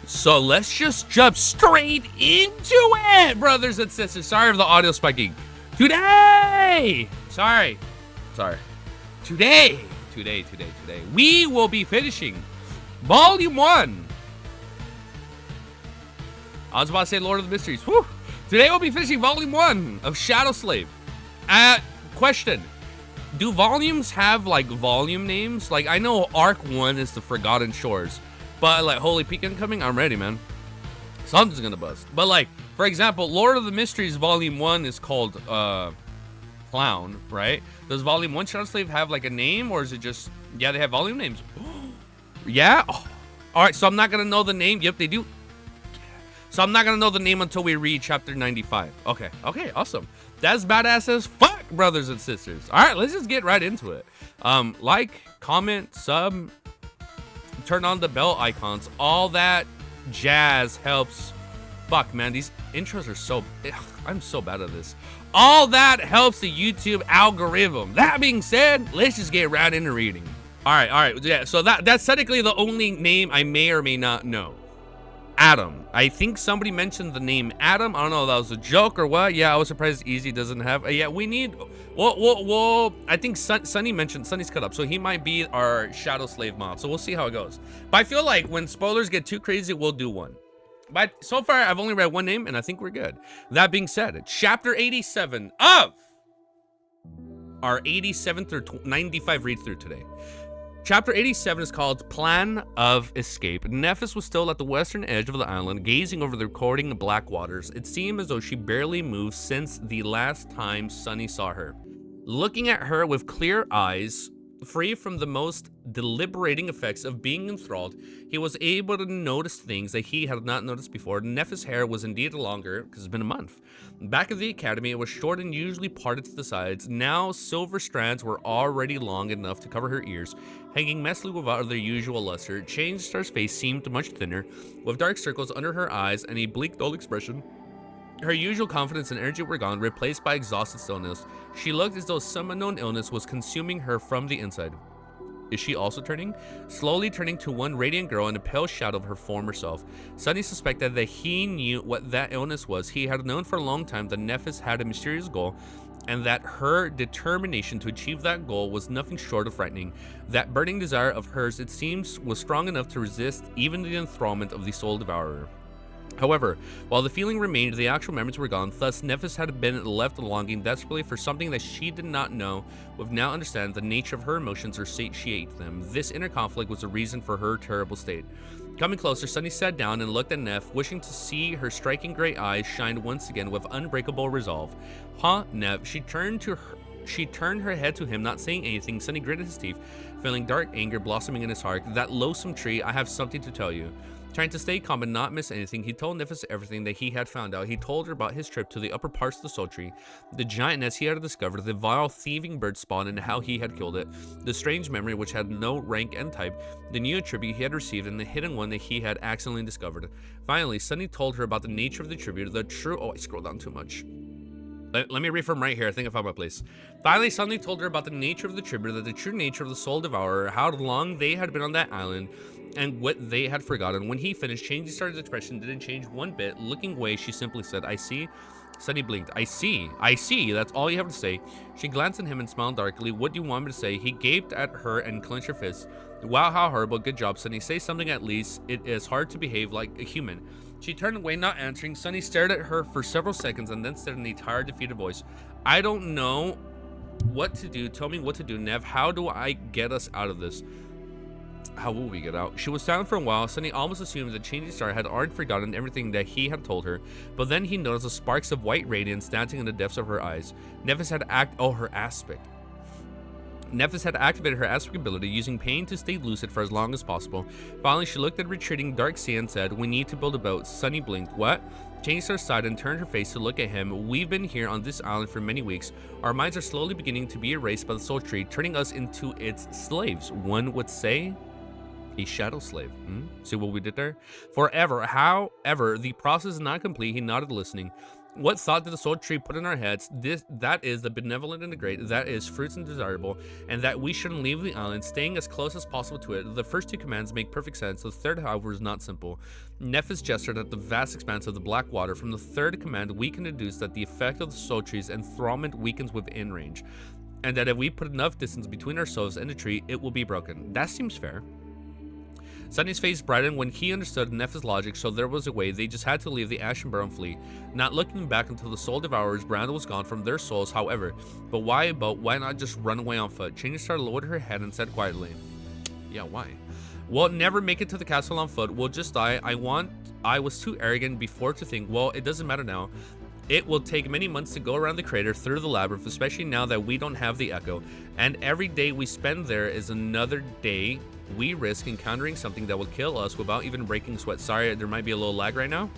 So let's just jump straight into it, brothers and sisters. Sorry for the audio spiking. Today, we will be finishing Volume 1. I was about to say Lord of the Mysteries. Whew. Today we'll be finishing Volume 1 of Shadow Slave. Question. Do volumes have, like, volume names? Like, I know Arc 1 is the Forgotten Shores. But, like, Holy Peak Incoming, I'm ready, man. Something's gonna bust. But, like, for example, Lord of the Mysteries Volume 1 is called, Clown, right? Does Volume 1 Shadow Slave have, like, a name? Or is it just... Yeah, they have volume names. Yeah? Oh. Alright, so I'm not gonna know the name. Yep, they do. So I'm not gonna know the name until we read Chapter 95. Okay, awesome. That's badass as fuck, brothers and sisters. Alright, let's just get right into it. Like, comment, sub... Turn on the bell icons. All that jazz helps. Fuck, man. These intros are so... I'm so bad at this. All that helps the YouTube algorithm. That being said, let's just get right into reading. All right. Yeah, so that's technically the only name I may or may not know. Adam. I think somebody mentioned the name Adam. I don't know if that was a joke or what. Yeah, I was surprised Easy doesn't have... yeah, we need... Well, I think Sunny mentioned... Sunny's cut up, so he might be our Shadow Slave mod. So we'll see how it goes. But I feel like when spoilers get too crazy, we'll do one. But so far, I've only read one name, and I think we're good. That being said, Chapter 87 of our 87 through 95 read-through today. Chapter 87 is called Plan of Escape. Nephis was still at the western edge of the island, gazing over the recording black waters. It seemed as though she barely moved since the last time Sunny saw her. Looking at her with clear eyes, free from the most deliberating effects of being enthralled, he was able to notice things that he had not noticed before. Nephis' hair was indeed longer, because it's been a month. Back at the academy, it was short and usually parted to the sides. Now, silver strands were already long enough to cover her ears, hanging messily without their usual luster. Change Star's face seemed much thinner, with dark circles under her eyes and a bleak, dull expression. Her usual confidence and energy were gone, replaced by exhausted stillness. She looked as though some unknown illness was consuming her from the inside. Is she also turning? Slowly turning to one radiant girl in a pale shadow of her former self. Sunny suspected that he knew what that illness was. He had known for a long time that Nephis had a mysterious goal, and that her determination to achieve that goal was nothing short of frightening. That burning desire of hers, it seems, was strong enough to resist even the enthrallment of the soul devourer. However, while the feeling remained, the actual memories were gone. Thus, Nephis had been left longing desperately for something that she did not know, would now understand the nature of her emotions or satiate them. This inner conflict was the reason for her terrible state. Coming closer, Sunny sat down and looked at Neph, wishing to see her striking gray eyes shine once again with unbreakable resolve. Huh, Neph? She turned her head to him, not saying anything. Sunny gritted his teeth, feeling dark anger blossoming in his heart. That loathsome tree, I have something to tell you. Trying to stay calm and not miss anything, he told Nephis everything that he had found out. He told her about his trip to the upper parts of the soul tree, the giant nest he had discovered, the vile thieving bird spawn and how he had killed it, the strange memory which had no rank and type, the new attribute he had received, and the hidden one that he had accidentally discovered. Finally, Sunny told her about the nature of the tribute, the true... Oh, I scrolled down too much. Let me read from right here. I think I found my place. Finally, Sunny told her about the nature of the tribute, that the true nature of the soul devourer, how long they had been on that island, and what they had forgotten. When he finished, Changy Star's expression didn't change one bit. Looking away, she simply said, I see. Sunny blinked. I see. That's all you have to say. She glanced at him and smiled darkly. What do you want me to say? He gaped at her and clenched her fists. Wow, how horrible. Good job, Sunny. Say something at least. It is hard to behave like a human. She turned away, not answering. Sunny stared at her for several seconds and then said in a tired, defeated voice, I don't know what to do. Tell me what to do, Nev. How do I get us out of this? How will we get out? She was silent for a while. Sunny almost assumed that Changing Star had already forgotten everything that he had told her, but then he noticed the sparks of white radiance dancing in the depths of her eyes. Nephis had her aspect. Nephis had activated her aspect ability, using pain to stay lucid for as long as possible. Finally, she looked at retreating dark sea and said, we need to build a boat. Sunny blinked. What? Changing Star sighed and turned her face to look at him. We've been here on this island for many weeks. Our minds are slowly beginning to be erased by the soul tree, turning us into its slaves. One would say... a shadow slave. See what we did there? Forever. However, the process is not complete. He nodded, listening. What thought did the soul tree put in our heads? That is the benevolent and the great, that is fruits and desirable, and that we shouldn't leave the island, staying as close as possible to it. The first two commands make perfect sense. The third, however, is not simple. Nephis gestured at the vast expanse of the black water. From the third command, we can deduce that the effect of the soul tree's enthrallment weakens within range, and that if we put enough distance between ourselves and the tree, it will be broken. That seems fair. Sunny's face brightened when he understood Neph's logic, so there was a way. They just had to leave the Ashen Barrow and flee, not looking back until the Soul Devourer's brand was gone from their souls, however. But why a boat? Why not just run away on foot? Changing Star lowered her head and said quietly, yeah, why? We'll never make it to the castle on foot. We'll just die. I was too arrogant before to think, well, it doesn't matter now. It will take many months to go around the crater through the labyrinth, especially now that we don't have the echo. And every day we spend there is another day we risk encountering something that will kill us without even breaking sweat. Sorry, there might be a little lag right now.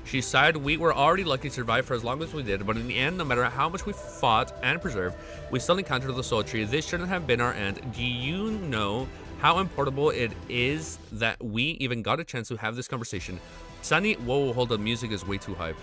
She sighed. We were already lucky to survive for as long as we did, but in the end, no matter how much we fought and preserved, we still encountered the soul tree. This shouldn't have been our end. Do you know how important it is that we even got a chance to have this conversation? Sunny, whoa, hold on, music is way too high.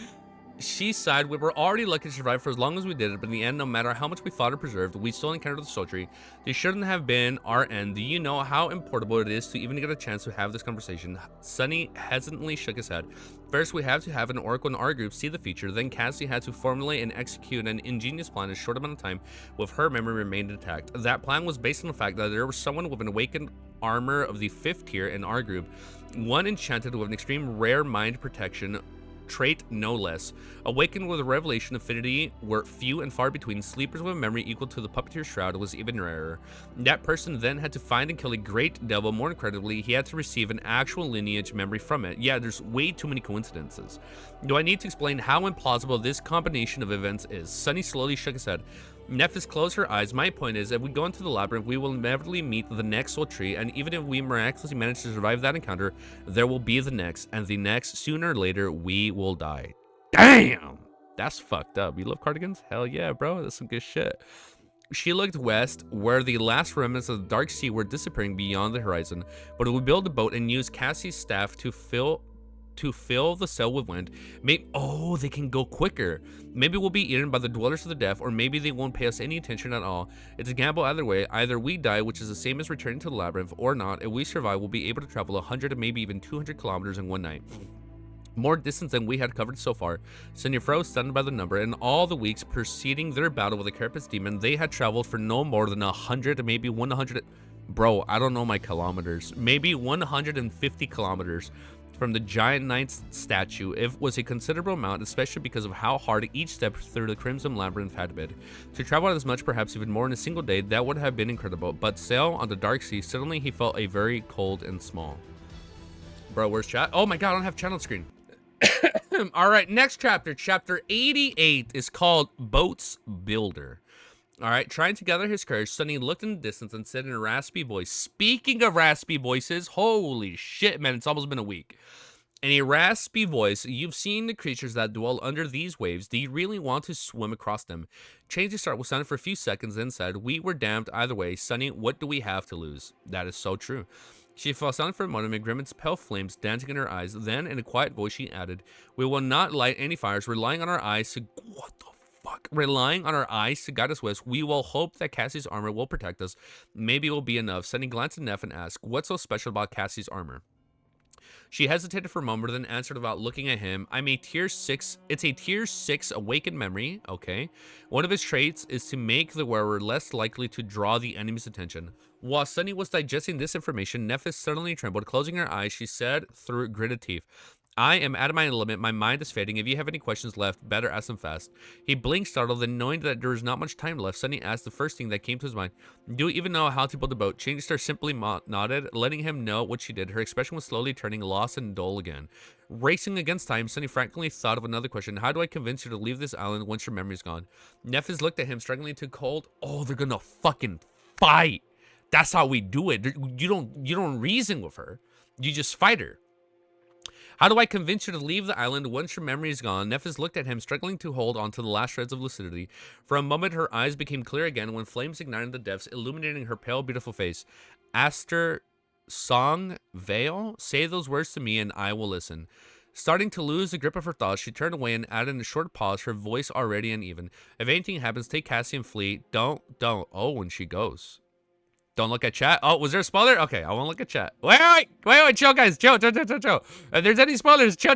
She sighed. We were already lucky to survive for as long as we did, but in the end, no matter how much we fought or preserved, we still encountered the soul tree. This shouldn't have been our end. Do you know how important it is to even get a chance to have this conversation? Sunny hesitantly shook his head. First, we have to have an oracle in our group see the feature. Then Cassie had to formulate and execute an ingenious plan in a short amount of time, with her memory remained intact. That plan was based on the fact that there was someone with an awakened armor of the 5th tier in our group, one enchanted with an extreme rare mind protection trait, no less. Awakened with a revelation affinity were few and far between. Sleepers with a memory equal to the puppeteer's shroud was even rarer. That person then had to find and kill a great devil. More incredibly, he had to receive an actual lineage memory from it. Yeah, there's way too many coincidences. Do I need to explain how implausible this combination of events is? Sunny slowly shook his head. Nephis closed her eyes. My point is, if we go into the labyrinth, we will inevitably meet the next soul tree, and even if we miraculously manage to survive that encounter, there will be the next, and the next, sooner or later, we will die. Damn! That's fucked up. You love cardigans? Hell yeah, bro. That's some good shit. She looked west, where the last remnants of the dark sea were disappearing beyond the horizon, but we build a boat and use Cassie's staff to fill the cell with wind. Maybe, oh, they can go quicker. Maybe we'll be eaten by the dwellers of the death, or maybe they won't pay us any attention at all. It's a gamble either way. Either we die, which is the same as returning to the labyrinth, or not. If we survive, we'll be able to travel 100 and maybe even 200 kilometers in one night. More distance than we had covered so far. Senior froze, stunned by the number. In all the weeks preceding their battle with the Carapace demon, they had traveled for no more than 100, maybe 100. Bro, I don't know my kilometers. Maybe 150 kilometers. From the giant knight's statue. It was a considerable amount, especially because of how hard each step through the Crimson Labyrinth had been. To travel as much, perhaps even more in a single day, that would have been incredible. But sail on the dark sea, suddenly he felt a very cold and small. Bro, where's chat? Oh my god, I don't have chat on screen. Alright, next chapter. Chapter 88 is called Boats Builder. Alright, trying to gather his courage, Sunny looked in the distance and said in a raspy voice, speaking of raspy voices, holy shit, man, it's almost been a week. In a raspy voice, you've seen the creatures that dwell under these waves. Do you really want to swim across them? Changed his start was silent for a few seconds, then said, we were damned either way. Sunny, what do we have to lose? That is so true. She fell silent for a moment, Grimm's pale flames dancing in her eyes. Then, in a quiet voice, she added, we will not light any fires, relying on our eyes to... What the fuck? Relying on our eyes to guide us west. We will hope that Cassie's armor will protect us. Maybe it will be enough. Sunny glanced at Neff and asked, what's so special about Cassie's armor? She hesitated for a moment, then answered without looking at him. I'm a tier 6. It's a tier 6 awakened memory. Okay. One of his traits is to make the wearer less likely to draw the enemy's attention. While Sunny was digesting this information, Nephis suddenly trembled. Closing her eyes, she said through gritted teeth, I am at my limit. My mind is fading. If you have any questions left, better ask them fast. He blinked, startled, then knowing that there was not much time left, Sunny asked the first thing that came to his mind. Do you even know how to build a boat? Star simply nodded, letting him know what she did. Her expression was slowly turning lost and dull again. Racing against time, Sunny frankly thought of another question. How do I convince you to leave this island once your memory's gone? Nephis looked at him, struggling to hold. Oh, they're gonna fucking fight. That's how we do it. You don't reason with her. You just fight her. How do I convince you to leave the island once your memory is gone? Nephis looked at him, struggling to hold on to the last shreds of lucidity. For a moment, her eyes became clear again when flames ignited the depths, illuminating her pale, beautiful face. Aster Song Vale? Say those words to me and I will listen. Starting to lose the grip of her thoughts, she turned away and added in a short pause, her voice already uneven. If anything happens, take Cassie and flee. Don't. Oh, when she goes. Don't look at chat. Oh, was there a spoiler? Okay, I won't look at chat. Wait, chill, guys. Chill. If there's any spoilers, chill.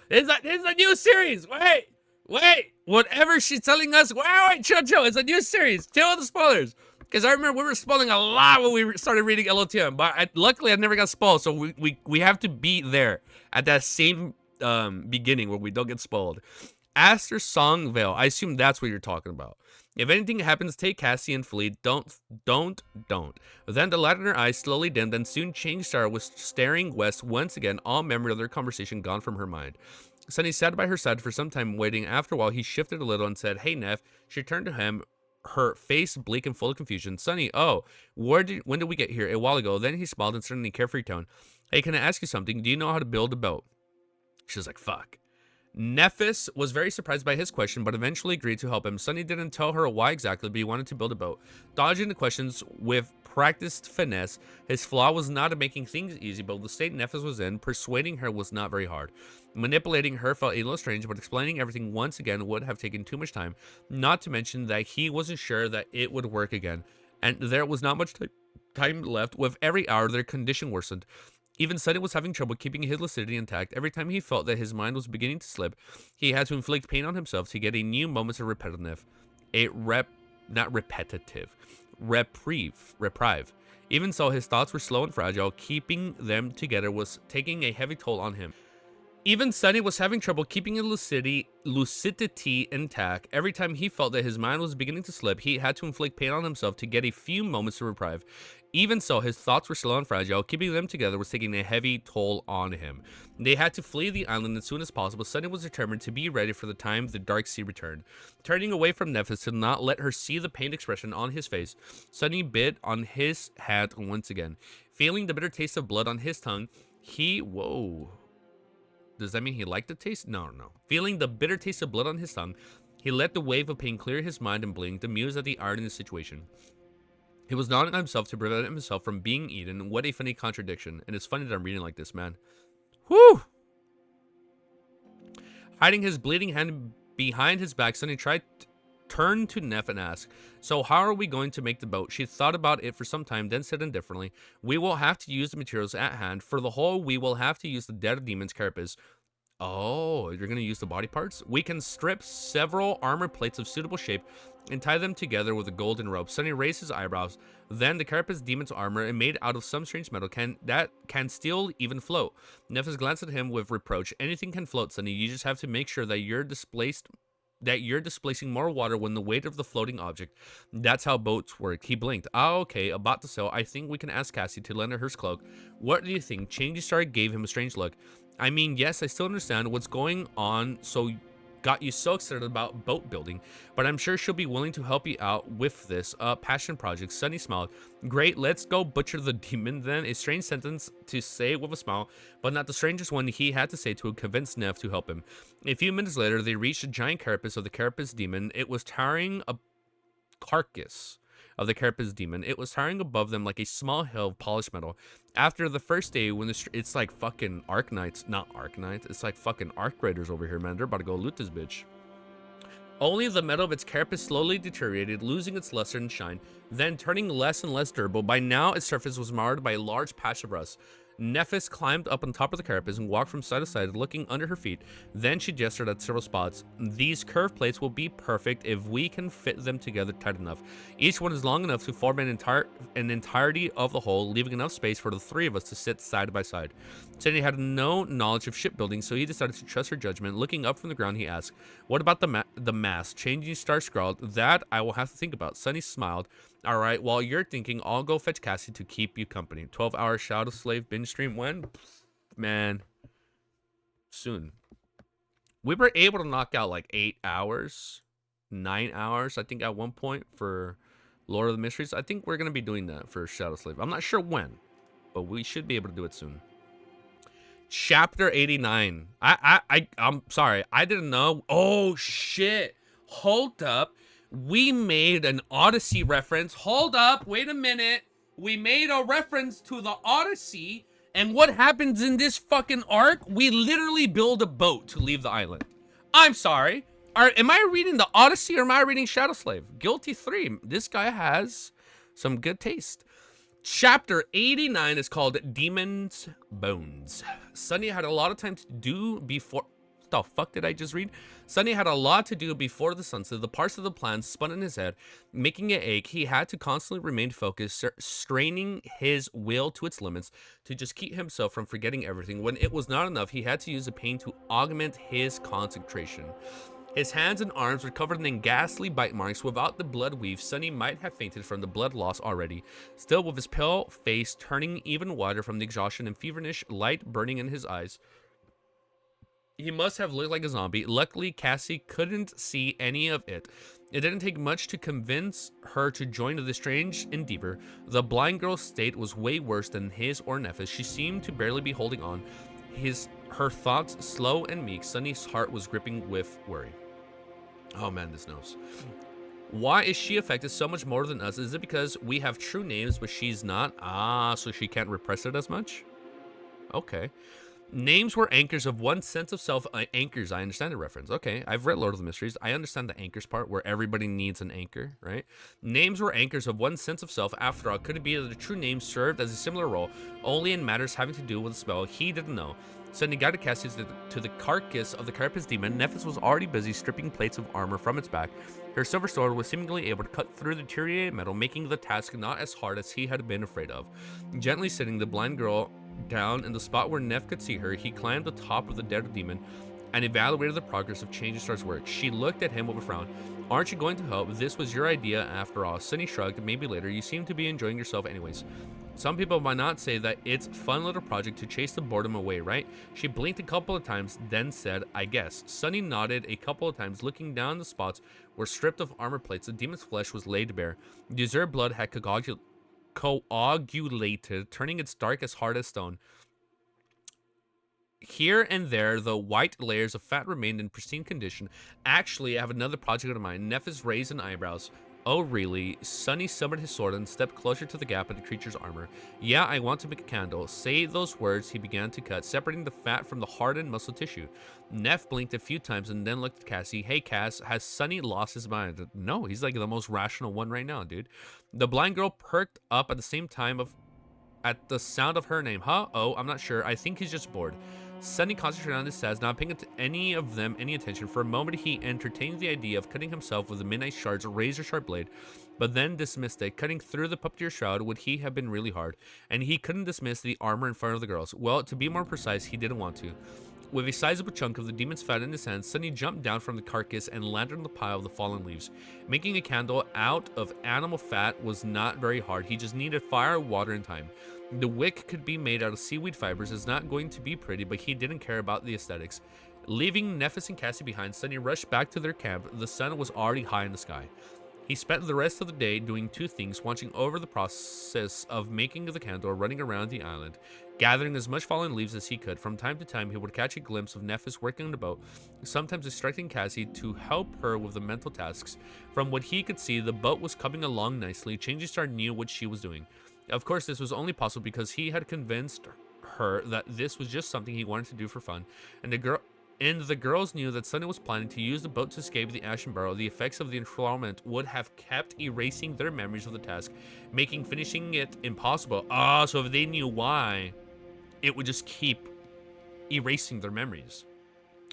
It's a new series. Wait. Whatever she's telling us, wait, chill. It's a new series. Chill with the spoilers. Because I remember we were spoiling a lot when we started reading LOTM, but luckily I never got spoiled, so we have to be there at that same beginning where we don't get spoiled. Aster Songvale, I assume that's what you're talking about. If anything happens, take Cassie and flee. Don't. Then the light in her eyes slowly dimmed and soon changed. Sarah was staring west once again, all memory of their conversation gone from her mind. Sunny sat by her side for some time waiting. After a while, he shifted a little and said, "Hey, Neff." She turned to him, her face bleak and full of confusion. "Sunny, oh, when did we get here?" "A while ago." Then he smiled and said in a carefree tone, "Hey, can I ask you something? Do you know how to build a boat?" She was like, fuck. Nephis was very surprised by his question, but eventually agreed to help him. Sunny didn't tell her why exactly, but he wanted to build a boat. Dodging the questions with practiced finesse, his flaw was not in making things easy, but the state Nephis was in, persuading her was not very hard. Manipulating her felt a little strange, but explaining everything once again would have taken too much time, not to mention that he wasn't sure that it would work again, and there was not much time left. With every hour, their condition worsened. Even Sunny was having trouble keeping his lucidity intact. Every time he felt that his mind was beginning to slip, he had to inflict pain on himself to get a new moment of reprieve. Even so, his thoughts were slow and fragile. Keeping them together was taking a heavy toll on him. Even Sunny was having trouble keeping his lucidity intact. Every time he felt that his mind was beginning to slip, he had to inflict pain on himself to get a few moments of reprieve. Even so, his thoughts were slow and fragile. Keeping them together was taking a heavy toll on him. They had to flee the island as soon as possible. Sunny was determined to be ready for the time the dark sea returned. Turning away from Nephis to not let her see the pained expression on his face, Sunny bit on his hat once again. Feeling the bitter taste of blood on his tongue, whoa. Does that mean he liked the taste? No. Feeling the bitter taste of blood on his tongue, he let the wave of pain clear his mind and blinked, amused at the irony of the situation. He was nodding at himself to prevent himself from being eaten. What a funny contradiction. And it's funny that I'm reading like this, man. Whew! Hiding his bleeding hand behind his back, Sunny turned to Neff and asked, "So how are we going to make the boat?" She thought about it for some time, then said indifferently, "We will have to use the materials at hand. For the whole, we will have to use the dead demon's carapace." Oh, you're going to use the body parts? "We can strip several armor plates of suitable shape and tie them together with a golden rope." Sunny raised his eyebrows. "Then the carapace demon's armor is made out of some strange metal can still even float." Nephis glanced at him with reproach. "Anything can float, Sunny. You just have to make sure that you're displacing more water when the weight of the floating object. That's how boats work." He blinked. Okay, about to sail. I think we can ask Cassie to lend her hers cloak. What do you think?" Changy Star gave him a strange look. "I mean, yes, I still understand what's going on, so got you so excited about boat building, but I'm sure she'll be willing to help you out with this passion project." Sunny smiled. "Great, let's go butcher the demon then." A strange sentence to say with a smile, but not the strangest one he had to say to convince Neff to help him. A few minutes later, they reached the giant carapace of the carapace demon. It was towering It was towering above them like a small hill of polished metal. After the first day, when it's like fucking it's like fucking Arc Raiders over here, man. They're about to go loot this bitch. Only the metal of its carapace slowly deteriorated, losing its luster and shine, then turning less and less durable. By now, its surface was marred by a large patch of rust. Nephis climbed up on top of the carapace and walked from side to side, looking under her feet. Then she gestured at several spots. "These curved plates will be perfect if we can fit them together tight enough. Each one is long enough to form an entirety of the whole, leaving enough space for the three of us to sit side by side." Sunny had no knowledge of shipbuilding, so he decided to trust her judgment. Looking up from the ground, he asked, "What about the mast?" Changing Star scrawled, "That I will have to think about." Sunny smiled. "All right, while you're thinking, I'll go fetch Cassie to keep you company." 12-hour Shadow Slave binge stream. When? Man. Soon. We were able to knock out like 8 hours, 9 hours, I think, at one point for Lord of the Mysteries. I think we're going to be doing that for Shadow Slave. I'm not sure when, but we should be able to do it soon. Chapter 89. I'm sorry. I didn't know. Oh, shit. Hold up. We made an Odyssey reference. Hold up. Wait a minute. We made a reference to the Odyssey, And what happens in this fucking arc? We literally build a boat to leave the island. I'm sorry. Am I reading the Odyssey or am I reading Shadow Slave? Guilty 3. This guy has some good taste. Chapter 89 is called Demon's Bones. Sunny had a lot of time to do before... What the fuck did I just read? Sunny had a lot to do before the sunset. The parts of the plan spun in his head, making it ache. He had to constantly remain focused, straining his will to its limits to just keep himself from forgetting everything. When it was not enough, he had to use the pain to augment his concentration. His hands and arms were covered in ghastly bite marks. Without the blood weave, Sunny might have fainted from the blood loss already. Still, with his pale face turning even whiter from the exhaustion and feverish light burning in his eyes, he must have looked like a zombie. Luckily, Cassie couldn't see any of it. It didn't take much to convince her to join the strange endeavor. The blind girl's state was way worse than his or Neff's. She seemed to barely be holding on. Her thoughts slow and meek. Sunny's heart was gripping with worry. Oh man, this nose. Why is she affected so much more than us? Is it because we have true names but she's not? Ah, so she can't repress it as much? Okay. Names were anchors of one sense of self. Anchors, I understand the reference. Okay, I've read Lord of the Mysteries. I understand the anchors part where everybody needs an anchor, right? Names were anchors of one sense of self. After all, could it be that the true name served as a similar role, only in matters having to do with the spell? He didn't know. Sending guided Cassie to the carcass of the carapace demon, Nephis was already busy stripping plates of armor from its back. Her silver sword was seemingly able to cut through the deteriorated metal, making the task not as hard as he had been afraid of. Gently sitting the blind girl down in the spot where Neff could see her, he climbed the top of the dead demon and evaluated the progress of Change Star's work. She looked at him with a frown. Aren't you going to help? This was your idea after all. Sunny shrugged. Maybe later. You seem to be enjoying yourself anyways. Some people might not say that it's a fun little project to chase the boredom away, right? She blinked a couple of times, then said, I guess. Sunny nodded a couple of times, looking down the spots where stripped of armor plates, the demon's flesh was laid bare. The observed blood had coagulated, turning its dark as hard as stone. Here and there, the white layers of fat remained in pristine condition. Actually, I have another project in mind. Nephis raised an eyebrows. Oh, really? Sunny summoned his sword and stepped closer to the gap in the creature's armor. Yeah, I want to make a candle. Say those words. He began to cut, separating the fat from the hardened muscle tissue. Neff blinked a few times and then looked at Cassie. Hey, Cass, has Sunny lost his mind? No, he's like the most rational one right now, dude. The blind girl perked up at the same time at the sound of her name. Huh? Oh, I'm not sure. I think he's just bored. Sunny concentrated on his stats, not paying any of them any attention. For a moment, he entertained the idea of cutting himself with the Midnight Shard's razor-sharp blade, but then dismissed it. Cutting through the puppeteer shroud would have been really hard, and he couldn't dismiss the armor in front of the girls. Well, to be more precise, he didn't want to. With a sizable chunk of the demon's fat in his hand, Sunny jumped down from the carcass and landed on the pile of the fallen leaves. Making a candle out of animal fat was not very hard. He just needed fire, water, and time. The wick could be made out of seaweed fibers. It's not going to be pretty, but he didn't care about the aesthetics. Leaving Nephis and Cassie behind, Sunny rushed back to their camp. The sun was already high in the sky. He spent the rest of the day doing two things, watching over the process of making the candle, running around the island, gathering as much fallen leaves as he could. From time to time, he would catch a glimpse of Nephis working on the boat, sometimes instructing Cassie to help her with the mental tasks. From what he could see, the boat was coming along nicely. Changing Star knew what she was doing. Of course, this was only possible because he had convinced her that this was just something he wanted to do for fun, and the girls knew that Sunny was planning to use the boat to escape the Ashen Barrow. The effects of the enthrallment would have kept erasing their memories of the task, making finishing it impossible. So if they knew why, it would just keep erasing their memories.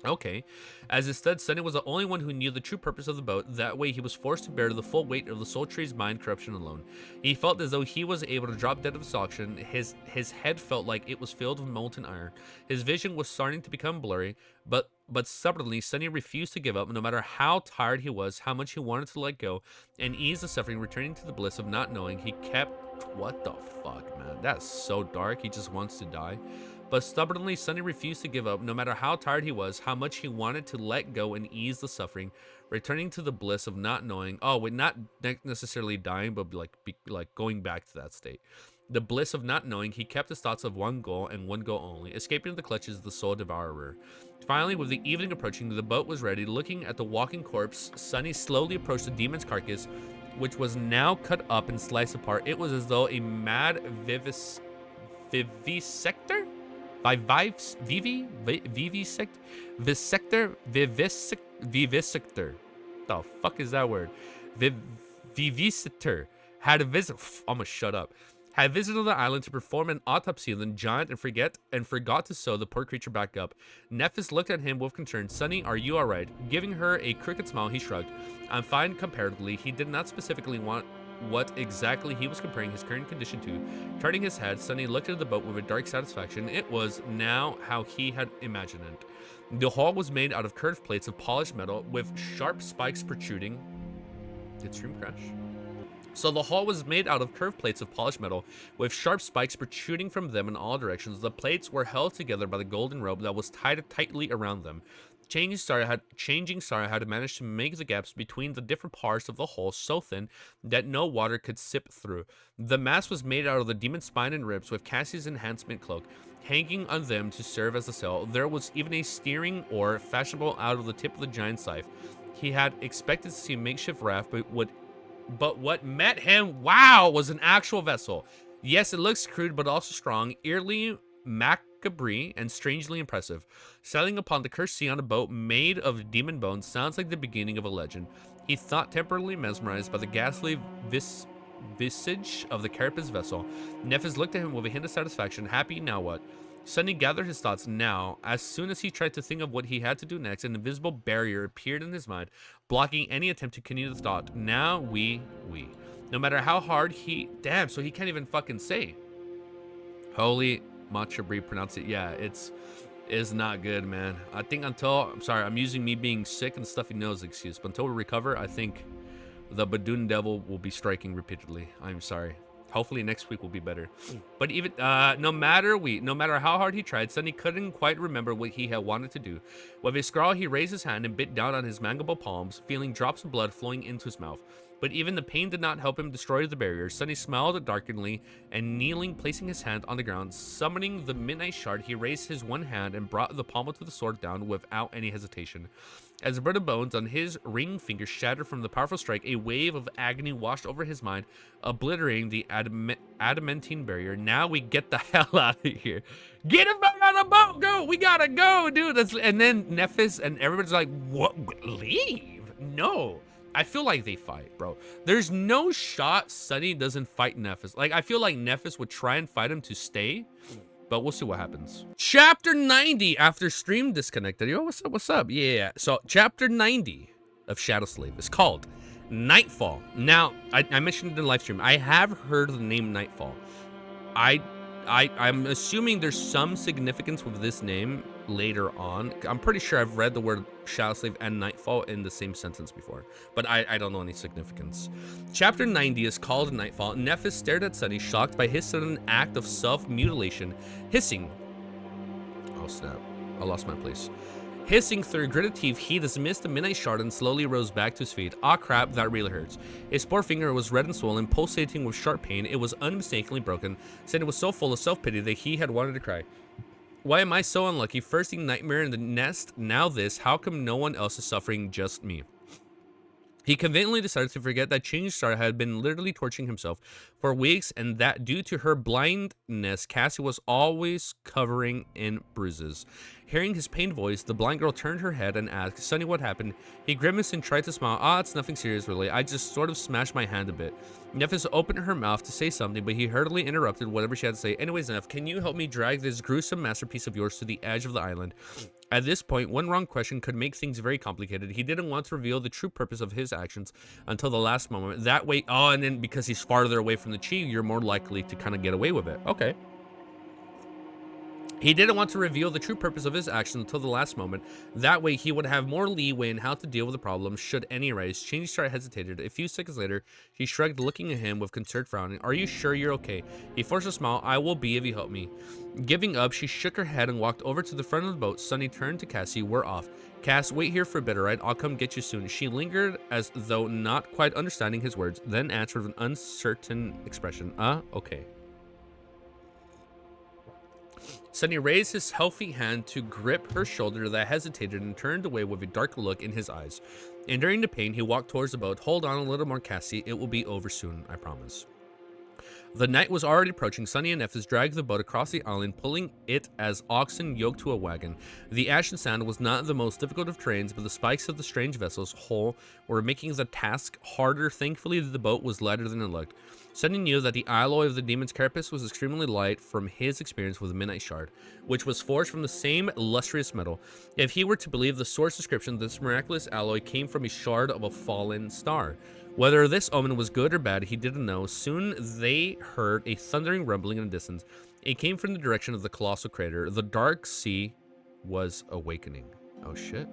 Okay. As it stood, Sunny was the only one who knew the true purpose of the boat. That way, he was forced to bear the full weight of the Soul Tree's mind corruption alone. He felt as though he was able to drop dead of exhaustion. His head felt like it was filled with molten iron. His vision was starting to become blurry, but stubbornly, Sunny refused to give up, no matter how tired he was, how much he wanted to let go, and ease the suffering, returning to the bliss of not knowing. He kept... What the fuck, man? That's so dark. He just wants to die. But stubbornly, Sunny refused to give up, no matter how tired he was, how much he wanted to let go and ease the suffering, returning to the bliss of not knowing. Oh, wait, not necessarily dying, but like going back to that state. The bliss of not knowing. He kept his thoughts of one goal and one goal only, escaping the clutches of the soul devourer. Finally, with the evening approaching, the boat was ready. Looking at the walking corpse, Sunny slowly approached the demon's carcass, which was now cut up and sliced apart. It was as though a mad vivisector by Vivisector. The fuck is that word? Vivisector had a visit. I'm gonna shut up. Had visited the island to perform an autopsy on the giant and forgot to sew the poor creature back up. Nephis looked at him with concern. Sonny, are you alright? Giving her a crooked smile, he shrugged. I'm fine comparatively. He did not specifically want what exactly he was comparing his current condition to. Turning his head, Sonny looked at the boat with a dark satisfaction. It was now how he had imagined it. The hull was made out of curved plates of polished metal with sharp spikes protruding. Did stream crash? So the hull was made out of curved plates of polished metal with sharp spikes protruding from them in all directions. The plates were held together by the golden rope that was tied tightly around them. Changing Star had managed to make the gaps between the different parts of the hull so thin that no water could sip through. The mast was made out of the demon's spine and ribs with Cassie's enhancement cloak hanging on them to serve as a sail. There was even a steering oar fashionable out of the tip of the giant scythe. He had expected to see a makeshift raft, but what met him, wow, was an actual vessel. Yes, it looks crude, but also strong, eerily macabre, and strangely impressive. Sailing upon the cursed sea on a boat made of demon bones sounds like the beginning of a legend. He thought, temporarily mesmerized by the ghastly visage of the carapace vessel. Nephis looked at him with a hint of satisfaction. Happy, now what? Sonny gathered his thoughts. Now, as soon as he tried to think of what he had to do next, an invisible barrier appeared in his mind, blocking any attempt to continue the thought. Now we. No matter how hard he... Damn, so he can't even fucking say. Holy Machabri, pronounce it. Yeah, it's not good, man. I think until... I'm sorry, I'm using me being sick and stuffy nose excuse, but until we recover, I think the Badoon Devil will be striking repeatedly. I'm sorry. Hopefully next week will be better. But even no matter how hard he tried, Sonny couldn't quite remember what he had wanted to do. With a scrawl, he raised his hand and bit down on his mandible palms, feeling drops of blood flowing into his mouth. But even the pain did not help him destroy the barrier. Sonny smiled darkeningly and kneeling, placing his hand on the ground. Summoning the midnight shard, he raised his one hand and brought the pommel to the sword down without any hesitation. As the brittle bones on his ring finger shattered from the powerful strike, a wave of agony washed over his mind, obliterating the adamantine barrier. Now we get the hell out of here. Get him back on the boat! Go! We gotta go, dude! And then Nephis and everybody's like, what? Leave? No. I feel like they fight, bro. There's no shot Sonny doesn't fight Nephis. Like, I feel like Nephis would try and fight him to stay, but we'll see what happens. Chapter 90 after stream disconnected. Yo, what's up? What's up? Yeah. So chapter 90 of Shadow Slave is called Nightfall. Now, I mentioned it in the live stream. I have heard the name Nightfall. I'm assuming there's some significance with this name later on. I'm pretty sure I've read the word Shadow Slave and Nightfall in the same sentence before, but I don't know any significance. Chapter 90 is called Nightfall. Nephis stared at Sonny, shocked by his sudden act of self-mutilation, hissing. Oh snap, I lost my place. Hissing through gritted teeth, he dismissed the midnight shard and slowly rose back to his feet. Ah crap, that really hurts. His forefinger was red and swollen, pulsating with sharp pain. It was unmistakably broken. Sonny was so full of self-pity that he had wanted to cry. Why am I so unlucky? First thing nightmare in the nest, now this. How come no one else is suffering, just me? He conveniently decided to forget that Changing Star had been literally torturing himself for weeks, and that due to her blindness, Cassie was always covering in bruises. Hearing his pained voice, the blind girl turned her head and asked, Sonny, what happened? He grimaced and tried to smile. Ah, it's nothing serious, really. I just sort of smashed my hand a bit. Nephis opened her mouth to say something, but he hurriedly interrupted whatever she had to say. Anyways, Neph, can you help me drag this gruesome masterpiece of yours to the edge of the island? At this point, one wrong question could make things very complicated. He didn't want to reveal the true purpose of his actions until the last moment. That way, oh, and then because he's farther away from the chi, you're more likely to kind of get away with it. Okay. He didn't want to reveal the true purpose of his actions until the last moment. That way, he would have more leeway in how to deal with the problem should any arise. Changing Star hesitated. A few seconds later, she shrugged, looking at him with concerned frowning. Are you sure you're okay? He forced a smile. I will be if you help me. Giving up, she shook her head and walked over to the front of the boat. Sonny turned to Cassie. We're off. Cass, wait here for a bit, alright? I'll come get you soon. She lingered as though not quite understanding his words, then answered with an uncertain expression. Okay. Sonny raised his healthy hand to grip her shoulder that hesitated and turned away with a dark look in his eyes. Enduring the pain, he walked towards the boat. Hold on a little more, Cassie. It will be over soon, I promise. The night was already approaching. Sunny and Nephis dragged the boat across the island, pulling it as oxen yoked to a wagon. The ashen sand was not the most difficult of terrains, but the spikes of the strange vessel's hull were making the task harder. Thankfully, the boat was lighter than it looked. Sunny knew that the alloy of the demon's carapace was extremely light from his experience with the Midnight Shard, which was forged from the same lustrous metal. If he were to believe the source description, this miraculous alloy came from a shard of a fallen star. Whether this omen was good or bad, he didn't know. Soon they heard a thundering rumbling in the distance. It came from the direction of the colossal crater. The dark sea was awakening. Oh shit.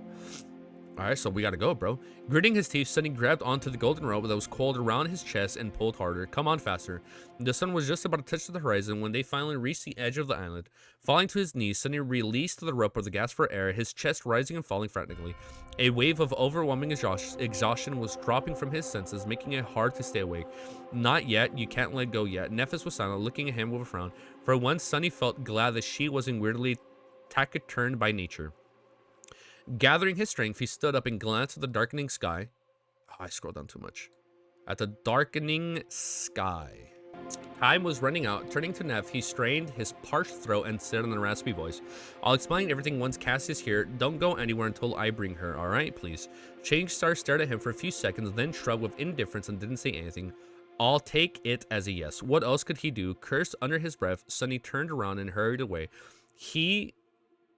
Alright, so we gotta go, bro. Gritting his teeth, Sunny grabbed onto the golden rope that was coiled around his chest and pulled harder. Come on, faster. The sun was just about to touch the horizon when they finally reached the edge of the island. Falling to his knees, Sunny released the rope with the gas for air, his chest rising and falling frantically. A wave of overwhelming exhaustion was dropping from his senses, making it hard to stay awake. Not yet, you can't let go yet. Nephis was silent, looking at him with a frown. For once, Sunny felt glad that she wasn't weirdly taciturn by nature. Gathering his strength, he stood up and glanced at the darkening sky. Oh, I scrolled down too much. At the darkening sky. Time was running out. Turning to Neff, he strained his parched throat and said in a raspy voice, I'll explain everything once Cassie is here. Don't go anywhere until I bring her, alright, please? Change Star stared at him for a few seconds, then shrugged with indifference and didn't say anything. I'll take it as a yes. What else could he do? Cursed under his breath, Sunny turned around and hurried away. He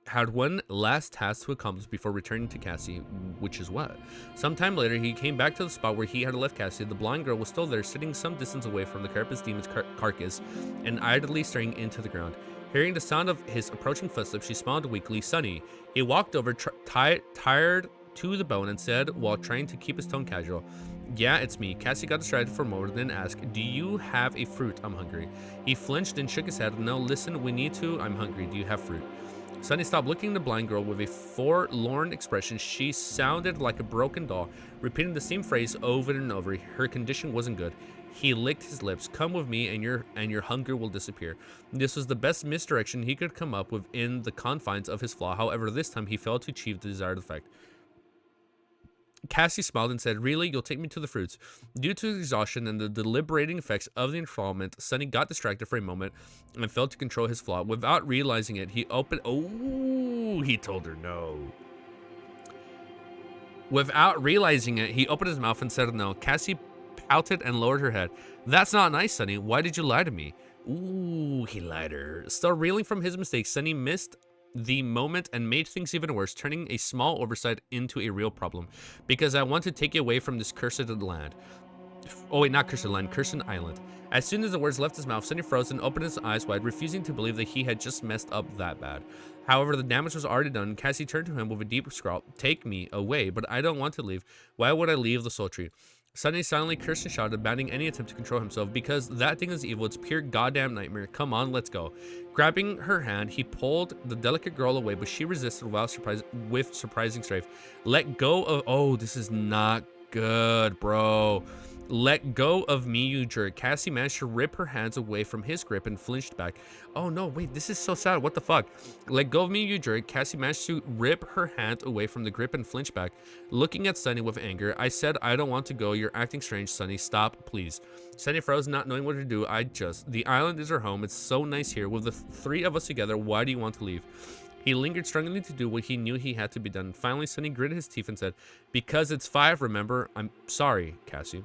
had one last task to accomplish before returning to Cassie, which is what? Sometime later, he came back to the spot where he had left Cassie. The blind girl was still there, sitting some distance away from the Carapace Demon's carcass and idly staring into the ground. Hearing the sound of his approaching footsteps, she smiled weakly. Sunny. He walked over, tired to the bone, and said, while trying to keep his tone casual, Yeah, it's me. Cassie got distracted for a moment, then asked, Do you have a fruit? I'm hungry. He flinched and shook his head. No, listen, we need to. I'm hungry. Do you have fruit? Sunny stopped looking at the blind girl with a forlorn expression. She sounded like a broken doll, repeating the same phrase over and over. Her condition wasn't good. He licked his lips. Come with me and your hunger will disappear. This was the best misdirection he could come up with in the confines of his flaw. However, this time he failed to achieve the desired effect. Cassie smiled and said, Really? You'll take me to the fruits? Due to exhaustion and the deliberating effects of the enthrallment, Sunny got distracted for a moment and failed to control his flaw. Without realizing it, he opened... Oh, he told her no. Without realizing it, he opened his mouth and said no. Cassie pouted and lowered her head. That's not nice, Sunny. Why did you lie to me? Ooh, he lied to her. Still reeling from his mistake, Sunny missed the moment and made things even worse, turning a small oversight into a real problem. Because I want to take you away from this cursed land. Oh wait, not cursed land, cursed island. As soon as the words left his mouth, Sunny froze and opened his eyes wide, refusing to believe that he had just messed up that bad. However, the damage was already done. Cassie turned to him with a deep scowl. Take me away, but I don't want to leave. Why would I leave the soul tree? Sunny silently cursed and shouted, abandoning any attempt to control himself, because that thing is evil. It's pure goddamn nightmare. Come on, let's go. Grabbing her hand, he pulled the delicate girl away, but she resisted with surprising strength. Let go of... Oh, this is not good, bro. Let go of me, you jerk. Cassie managed to rip her hands away from his grip and flinched back. Oh no, wait, this is so sad. What the fuck? Let go of me, you jerk. Cassie managed to rip her hand away from the grip and flinch back. Looking at Sunny with anger, I said I don't want to go. You're acting strange, Sunny. Stop, please. Sunny froze, not knowing what to do. The island is our home. It's so nice here. With the three of us together, why do you want to leave? He lingered, struggling to do what he knew he had to be done. Finally, Sunny gritted his teeth and said, Because it's 5, remember? I'm sorry, Cassie.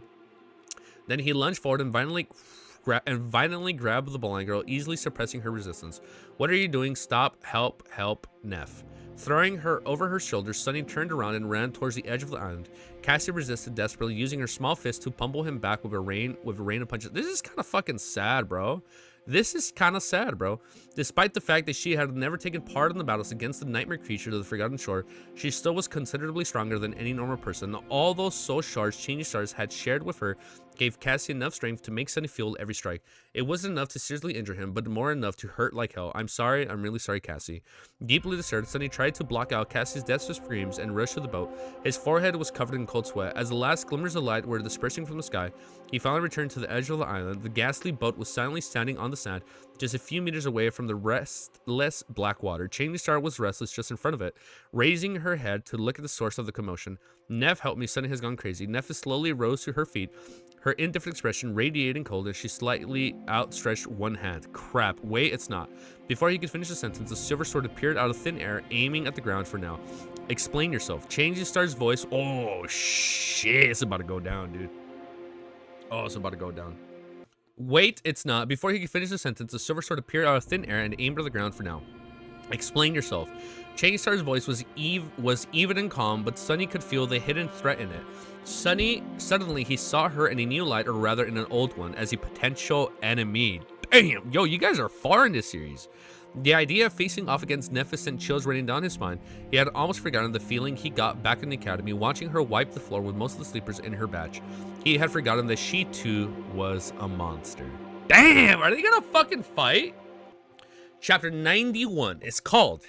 Then he lunged forward and violently grabbed the blind girl, easily suppressing her resistance. What are you doing? Stop. Help. Help. Neff. Throwing her over her shoulders, Sunny turned around and ran towards the edge of the island. Cassie resisted desperately, using her small fist to pummel him back with a rain of punches. This is kind of fucking sad, bro. This is kind of sad, bro. Despite the fact that she had never taken part in the battles against the nightmare creature of the Forgotten Shore, she still was considerably stronger than any normal person. All those soul shards Changing Stars had shared with her gave Cassie enough strength to make Sunny feel every strike. It wasn't enough to seriously injure him, but more enough to hurt like hell. I'm sorry, I'm really sorry, Cassie. Deeply disturbed, Sunny tried to block out Cassie's desperate screams and rushed to the boat. His forehead was covered in cold sweat. As the last glimmers of light were dispersing from the sky, he finally returned to the edge of the island. The ghastly boat was silently standing on the sand, just a few meters away from the restless Blackwater. Changing Star was restless just in front of it, raising her head to look at the source of the commotion. Neff, help me, Sunny has gone crazy. Neff slowly rose to her feet, her indifferent expression radiating cold as she slightly outstretched one hand. Crap, wait, it's not. Before he could finish the sentence, a silver sword appeared out of thin air, aiming at the ground for now. Explain yourself. Changing Star's voice. Oh, shit, it's about to go down, dude. Oh, it's about to go down. Wait, it's not. Before he could finish the sentence, a silver sword appeared out of thin air and aimed at the ground for now. Explain yourself. Changing Star's voice was even and calm, but Sunny could feel the hidden threat in it. Suddenly he saw her in a new light, or rather in an old one, as a potential enemy. Damn, yo, you guys are far in this series. The idea of facing off against Nephis sent chills raining down his spine. He had almost forgotten the feeling he got back in the academy, watching her wipe the floor with most of the sleepers in her batch. He had forgotten that she too was a monster. Damn, are they gonna fucking fight? Chapter 91 is called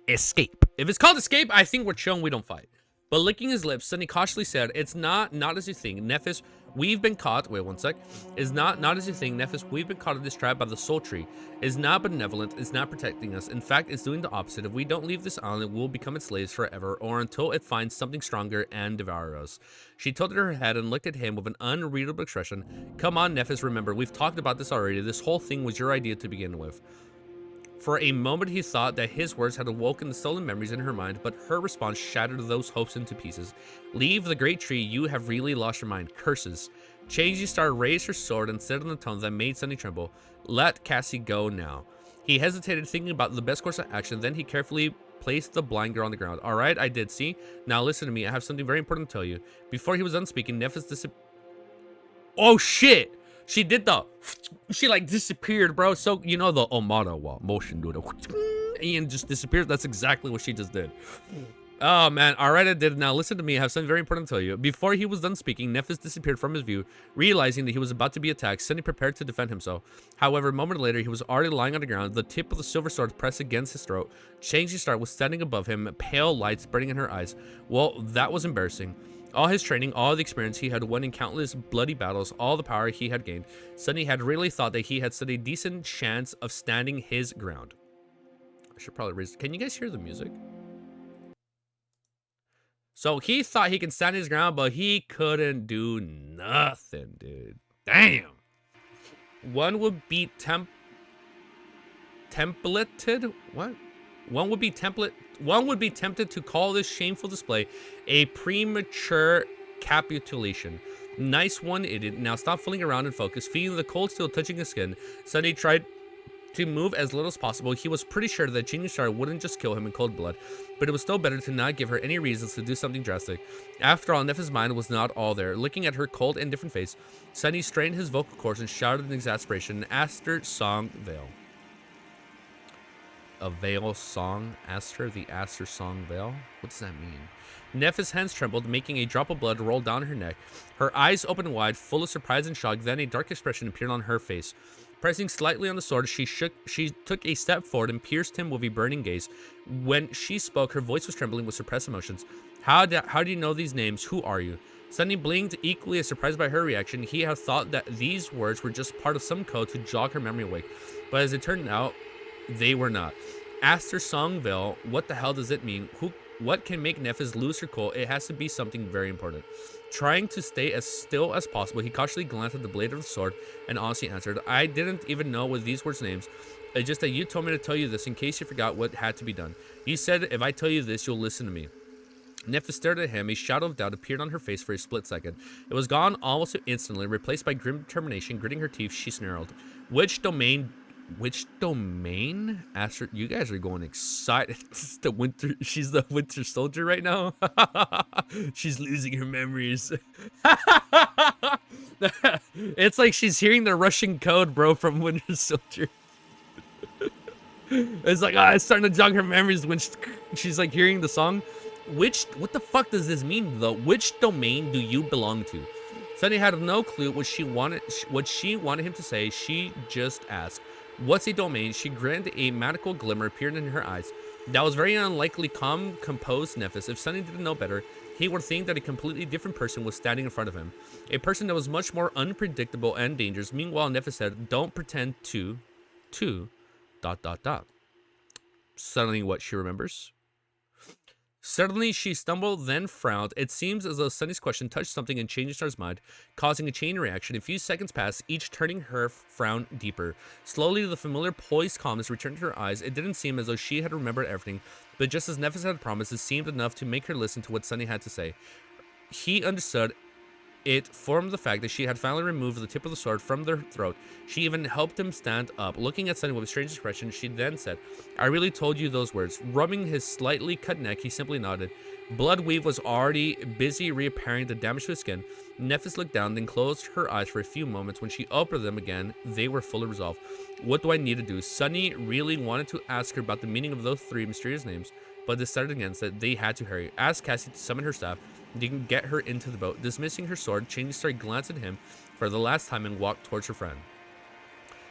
Escape. If it's called Escape, I think we're chilling, we don't fight. But licking his lips, Sunny cautiously said, it's not as you think. Nephis, we've been caught. Wait one sec. Is not as you think. Nephis, we've been caught in this trap by the soul tree. Is not benevolent. Is not protecting us. In fact, it's doing the opposite. If we don't leave this island, we'll become its slaves forever, or until it finds something stronger and devour us. She tilted her head and looked at him with an unreadable expression. Come on, Nephis, remember, we've talked about this already. This whole thing was your idea to begin with. For a moment, he thought that his words had awoken the stolen memories in her mind, but her response shattered those hopes into pieces. Leave the great tree, you have really lost your mind. Curses. Changing Star raised her sword and said in a tone that made Sunny tremble, let Cassie go now. He hesitated, thinking about the best course of action, then he carefully placed the blind girl on the ground. Alright, I did, see? Now listen to me, I have something very important to tell you. Before he was done speaking, Nephis disappeared. Oh shit! She did the, she like disappeared, bro. So, you know the Omada motion, dude. And just disappeared. That's exactly what she just did. Oh, man. All right, I did it. Now, listen to me. I have something very important to tell you. Before he was done speaking, Nephis disappeared from his view. Realizing that he was about to be attacked, Sunny prepared to defend himself. However, a moment later, he was already lying on the ground, the tip of the silver sword pressed against his throat. Changing Star was standing above him, pale lights burning in her eyes. Well, that was embarrassing. All his training, all the experience he had won in countless bloody battles, all the power he had gained, Sunny had really thought that he had stood a decent chance of standing his ground. I should probably raise... Can you guys hear the music? So he thought he could stand his ground, but he couldn't do nothing, dude. Damn. One would be templated? What? One would be tempted to call this shameful display a premature capitulation. Nice one, idiot. Now stop fooling around and focus. Feeling the cold steel touching his skin, Sunny tried to move as little as possible. He was pretty sure that Genius Star wouldn't just kill him in cold blood, but it was still better to not give her any reasons to do something drastic. After all, Neph's mind was not all there. Looking at her cold, indifferent face, Sunny strained his vocal cords and shouted in exasperation, Aster Song Veil. A veil song? Aster, the Aster Song Veil? What does that mean? Neph's hands trembled, making a drop of blood roll down her neck. Her eyes opened wide, full of surprise and shock, then a dark expression appeared on her face. Pressing slightly on the sword, she took a step forward and pierced him with a burning gaze. When she spoke, her voice was trembling with suppressed emotions. How do you know these names? Who are you? Sunny blinked, equally as surprised by her reaction. He had thought that these words were just part of some code to jog her memory awake, but as it turned out, they were not. Aster Songville, what the hell does it mean? What can make Nephis lose her cool? It has to be something very important. Trying to stay as still as possible, he cautiously glanced at the blade of the sword and honestly answered, I didn't even know what these words names. It's just that you told me to tell you this in case you forgot what had to be done. You said if I tell you this, you'll listen to me. Nephis stared at him. A shadow of doubt appeared on her face for a split second. It was gone almost instantly, replaced by grim determination. Gritting her teeth, she snarled, Which domain? Asked her. You guys are going excited. She's the winter soldier right now. She's losing her memories. It's like she's hearing the Russian code, bro, from Winter Soldier. It's like, it's starting to jog her memories when she's like hearing the song. What the fuck does this mean though? Which domain do you belong to? Sunny had no clue what she wanted him to say. She just asked, What's a domain? She grinned. A magical glimmer appeared in her eyes. That was very unlikely, composed Nephis. If Sunny didn't know better, he would think that a completely different person was standing in front of him. A person that was much more unpredictable and dangerous. Meanwhile, Nephis said, Don't pretend to to ... Suddenly what she remembers. Suddenly, she stumbled, then frowned. It seems as though Sunny's question touched something and changed Star's mind, causing a chain reaction. A few seconds passed, each turning her frown deeper. Slowly, the familiar poised calmness returned to her eyes. It didn't seem as though she had remembered everything, but just as Nephis had promised, it seemed enough to make her listen to what Sunny had to say. He understood it from the fact that she had finally removed the tip of the sword from their throat. She even helped him stand up. Looking at Sunny with a strange expression, she then said, I really told you those words. Rubbing his slightly cut neck, he simply nodded. Blood weave was already busy repairing the damage to his skin. Nephis looked down, then closed her eyes for a few moments. When she opened them again, they were fully resolved. What do I need to do? Sunny really wanted to ask her about the meaning of those three mysterious names, but decided against that they had to hurry. Asked Cassie to summon her staff. They can get her into the boat. Dismissing her sword, Cheney started glanced at him for the last time and walked towards her friend.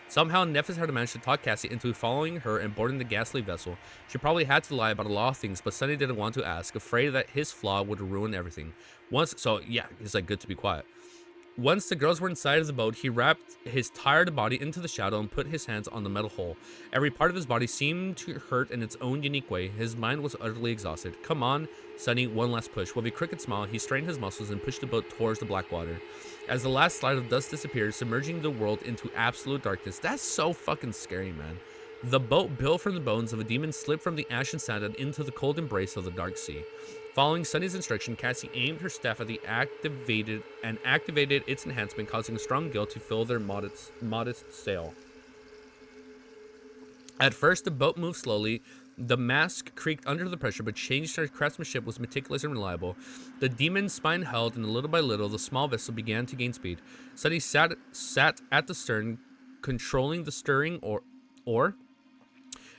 Somehow, Nephis had managed to talk Cassie into following her and boarding the ghastly vessel. She probably had to lie about a lot of things, but Sunny didn't want to ask, afraid that his flaw would ruin everything. He's like, good to be quiet. Once the girls were inside of the boat, he wrapped his tired body into the shadow and put his hands on the metal hull. Every part of his body seemed to hurt in its own unique way. His mind was utterly exhausted. Come on, Sunny, one last push. With a crooked smile, he strained his muscles and pushed the boat towards the black water. As the last slide of dust disappeared, submerging the world into absolute darkness. That's so fucking scary, man. The boat, built from the bones of a demon, slipped from the ash and sand and into the cold embrace of the dark sea. Following Sunny's instruction, Cassie aimed her staff at the activated its enhancement, causing a strong gale to fill their modest sail. At first, the boat moved slowly. The mast creaked under the pressure, but changed her craftsmanship was meticulous and reliable. The demon's spine held, and little by little, the small vessel began to gain speed. Sunny sat at the stern, controlling the stirring oar.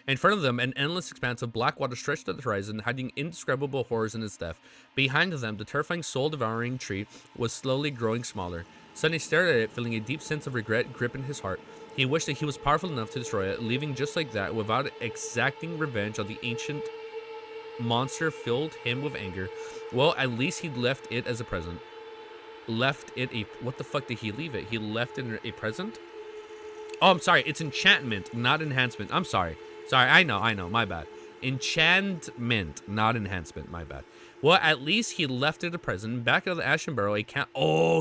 In front of them, an endless expanse of black water stretched at the horizon, hiding indescribable horrors in its depth. Behind them, the terrifying soul-devouring tree was slowly growing smaller. Sunny stared at it, feeling a deep sense of regret grip in his heart. He wished that he was powerful enough to destroy it, leaving just like that, without exacting revenge on the ancient monster. Filled him with anger. Well, at least he left it as a present. What the fuck did he leave it? He left it a present? Oh, I'm sorry. It's enchantment, not enhancement. I'm sorry. I know, my bad. Enchantment, not enhancement, my bad. Well, at least he left it a present. Back of the ashen barrel,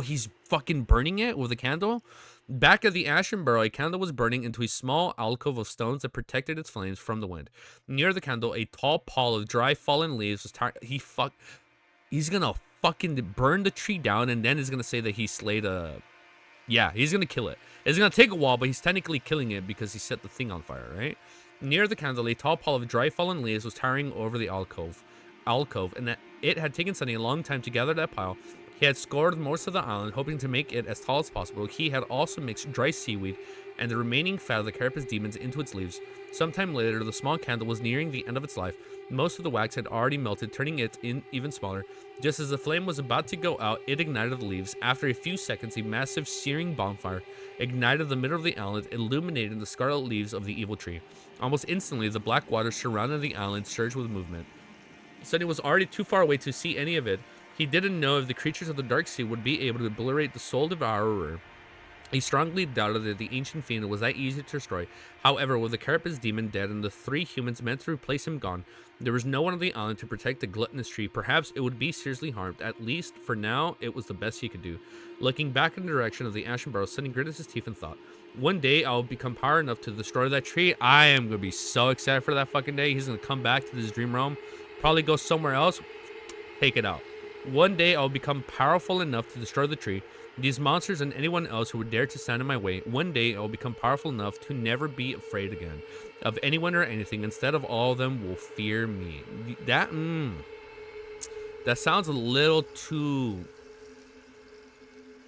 he's fucking burning it with a candle? Back of the ashen barrel, a candle was burning into a small alcove of stones that protected its flames from the wind. Near the candle, a tall pall of dry fallen leaves was he's gonna fucking burn the tree down, and then he's gonna say that he slayed a... Yeah, he's gonna kill it. It's gonna take a while, but he's technically killing it because he set the thing on fire, right? Near the candle, a tall pall of dry fallen leaves was towering over the alcove, and that it had taken Sunny a long time to gather that pile. He had scoured most of the island, hoping to make it as tall as possible. He had also mixed dry seaweed and the remaining fat of the carapace demons into its leaves. Sometime later, the small candle was nearing the end of its life. Most of the wax had already melted, turning it even smaller. Just as the flame was about to go out, it ignited the leaves. After a few seconds, a massive, searing bonfire ignited the middle of the island, illuminating the scarlet leaves of the evil tree. Almost instantly, the black water surrounding the island surged with movement. Sunny was already too far away to see any of it. He didn't know if the creatures of the dark sea would be able to obliterate the soul devourer. He strongly doubted that the ancient fiend was that easy to destroy. However, with the carapace demon dead and the three humans meant to replace him gone, there was no one on the island to protect the gluttonous tree. Perhaps it would be seriously harmed. At least, for now, it was the best he could do. Looking back in the direction of the ashen barrel, Sunny gritted his teeth and thought, one day I'll become power enough to destroy that tree. I am going to be so excited for that fucking day. He's going to come back to this dream realm, probably go somewhere else, take it out. One day I'll become powerful enough to destroy the tree, these monsters and anyone else who would dare to stand in my way. One day I'll become powerful enough to never be afraid again of anyone or anything. Instead of all of them will fear me. That sounds a little too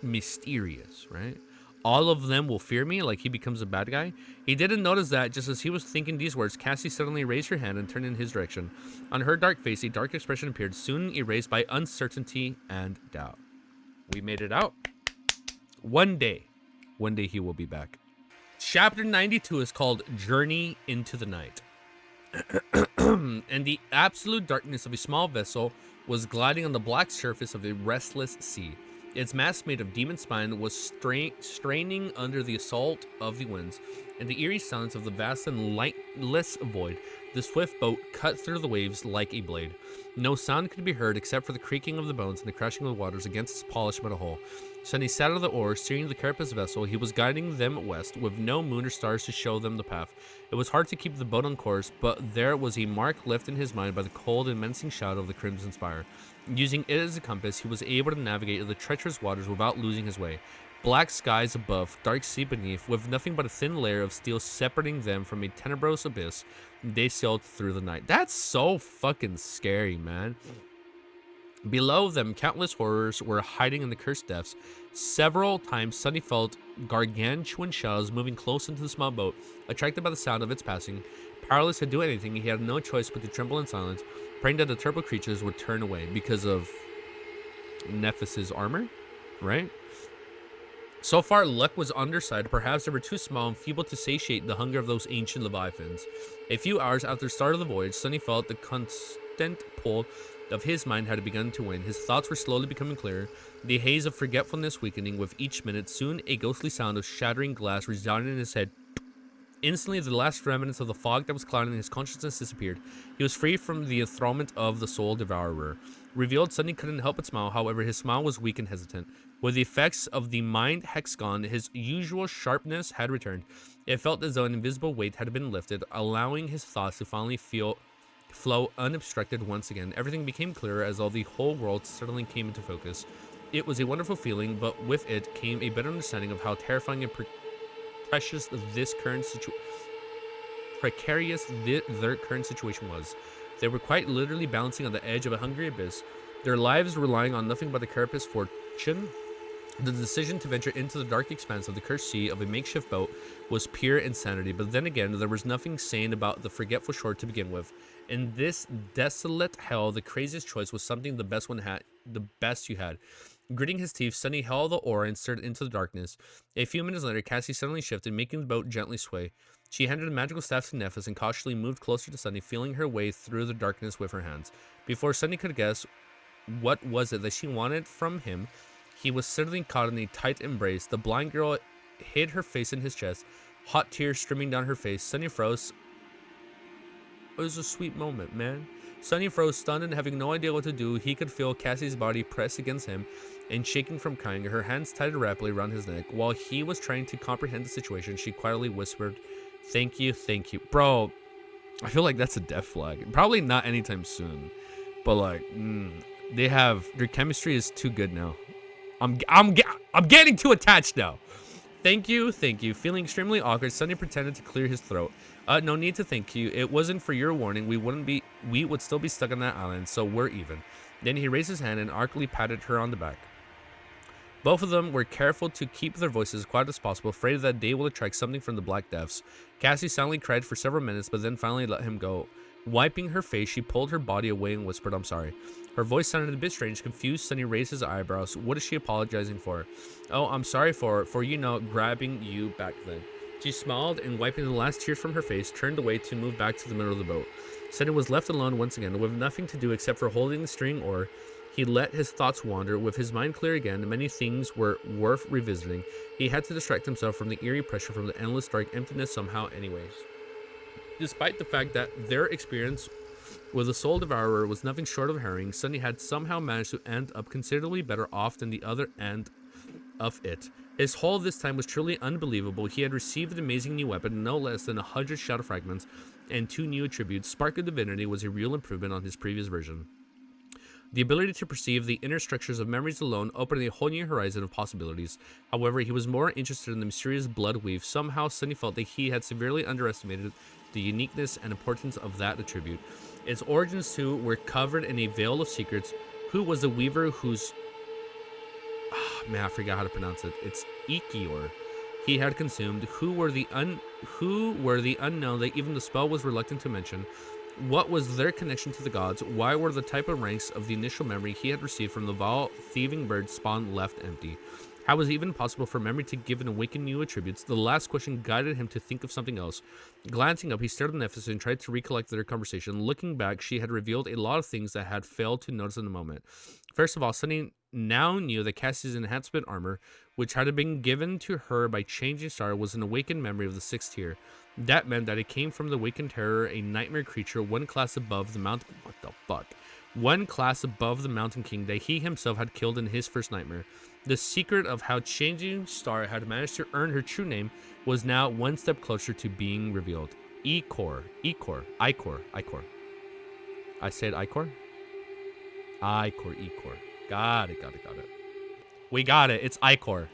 mysterious, right? All of them will fear me, like he becomes a bad guy. He didn't notice that just as he was thinking these words, Cassie suddenly raised her hand and turned in his direction. On her dark face, a dark expression appeared, soon erased by uncertainty and doubt. We made it out. One day he will be back. Chapter 92 is called Journey into the Night. And the absolute darkness of a small vessel was gliding on the black surface of a restless sea. Its mass, made of demon spine, was straining under the assault of the winds. In the eerie silence of the vast and lightless void, the swift boat cut through the waves like a blade. No sound could be heard except for the creaking of the bones and the crashing of the waters against its polished metal hull. Sunny sat on the oar, steering the carapace vessel. He was guiding them west, with no moon or stars to show them the path. It was hard to keep the boat on course, but there was a mark left in his mind by the cold and menacing shadow of the Crimson Spire. Using it as a compass, he was able to navigate the treacherous waters without losing his way. Black skies above, dark sea beneath, with nothing but a thin layer of steel separating them from a tenebrous abyss, they sailed through the night. That's so fucking scary, man. Below them, countless horrors were hiding in the cursed depths. Several times, Sunny felt gargantuan shadows moving close into the small boat, attracted by the sound of its passing. Powerless to do anything, he had no choice but to tremble in silence, praying that the terrible creatures would turn away because of Nephthys' armor, right? So far, luck was on their side. Perhaps they were too small and feeble to satiate the hunger of those ancient leviathans. A few hours after the start of the voyage, Sunny felt the constant pull of his mind had begun to wane. His thoughts were slowly becoming clearer, the haze of forgetfulness weakening with each minute. Soon, a ghostly sound of shattering glass resounded in his head. Instantly, the last remnants of the fog that was clouding his consciousness disappeared. He was free from the enthrallment of the soul devourer. Revealed, Sunny couldn't help but smile. However, his smile was weak and hesitant. With the effects of the mind hex gone, his usual sharpness had returned. It felt as though an invisible weight had been lifted, allowing his thoughts to finally flow unobstructed once again. Everything became clearer as though the whole world suddenly came into focus. It was a wonderful feeling, but with it came a better understanding of how terrifying and precarious their current situation was. They were quite literally balancing on the edge of a hungry abyss, their lives relying on nothing but the carapace fortune. The decision to venture into the dark expanse of the cursed sea of a makeshift boat was pure insanity, but then again, there was nothing sane about the forgetful shore to begin with. In this desolate hell, the craziest choice was something the best you had. Gritting his teeth, Sunny held the oar and stared into the darkness. A few minutes later, Cassie suddenly shifted, making the boat gently sway. She handed a magical staff to Nephthys and cautiously moved closer to Sunny, feeling her way through the darkness with her hands. Before Sunny could guess what was it that she wanted from him, he was suddenly caught in a tight embrace. The blind girl hid her face in his chest, hot tears streaming down her face. Sunny froze. It was a sweet moment, man. Sunny froze, stunned and having no idea what to do. He could feel Cassie's body press against him and shaking from crying. Her hands tightened rapidly around his neck. While he was trying to comprehend the situation, she quietly whispered, thank you. Bro, I feel like that's a death flag. Probably not anytime soon. But like, their chemistry is too good now. I'm getting too attached now. Thank you. Feeling extremely awkward, Sunny pretended to clear his throat. No need to thank you. It wasn't for your warning. We would still be stuck on that island, so we're even. Then he raised his hand and archly patted her on the back. Both of them were careful to keep their voices as quiet as possible, afraid that they will attract something from the black depths. Cassie silently cried for several minutes, but then finally let him go. Wiping her face, she pulled her body away and whispered, I'm sorry. Her voice sounded a bit strange. Confused, Sunny raised his eyebrows. What is she apologizing for? Oh, I'm sorry for grabbing you back then. She smiled and, wiping the last tears from her face, turned away to move back to the middle of the boat. Sunny was left alone once again, with nothing to do except for holding the steering oar. He let his thoughts wander. With his mind clear again, many things were worth revisiting. He had to distract himself from the eerie pressure from the endless dark emptiness somehow anyways. Despite the fact that their experience with the Soul Devourer was nothing short of harrowing, Sunny had somehow managed to end up considerably better off than the other end of it. His haul this time was truly unbelievable. He had received an amazing new weapon, no less than 100 shadow fragments, and 2 new attributes. Spark of Divinity was a real improvement on his previous version. The ability to perceive the inner structures of memories alone opened a whole new horizon of possibilities. However, he was more interested in the mysterious blood weave. Somehow, Sunny felt that he had severely underestimated the uniqueness and importance of that attribute. Its origins, too, were covered in a veil of secrets. Who was the weaver whose... man, I forgot how to pronounce it. It's Ikior. He had consumed. Who were the unknown that even the spell was reluctant to mention? What was their connection to the gods? Why were the type of ranks of the initial memory he had received from the vile thieving bird spawn left empty? How was it even possible for memory to give an awakened new attributes? The last question guided him to think of something else. Glancing up, he stared at Nephis and tried to recollect their conversation. Looking back, she had revealed a lot of things that had failed to notice in the moment. First of all, Sunny now knew that Cassie's enhancement armor, which had been given to her by Changing Star, was an awakened memory of the 6th tier. That meant that it came from the Awakened Terror, a nightmare creature one class above the mountain. What the fuck? One class above the Mountain King that he himself had killed in his first nightmare. The secret of how Changing Star had managed to earn her true name was now one step closer to being revealed. Icor. I said Icor? Icor. Got it. We got it. It's Icor.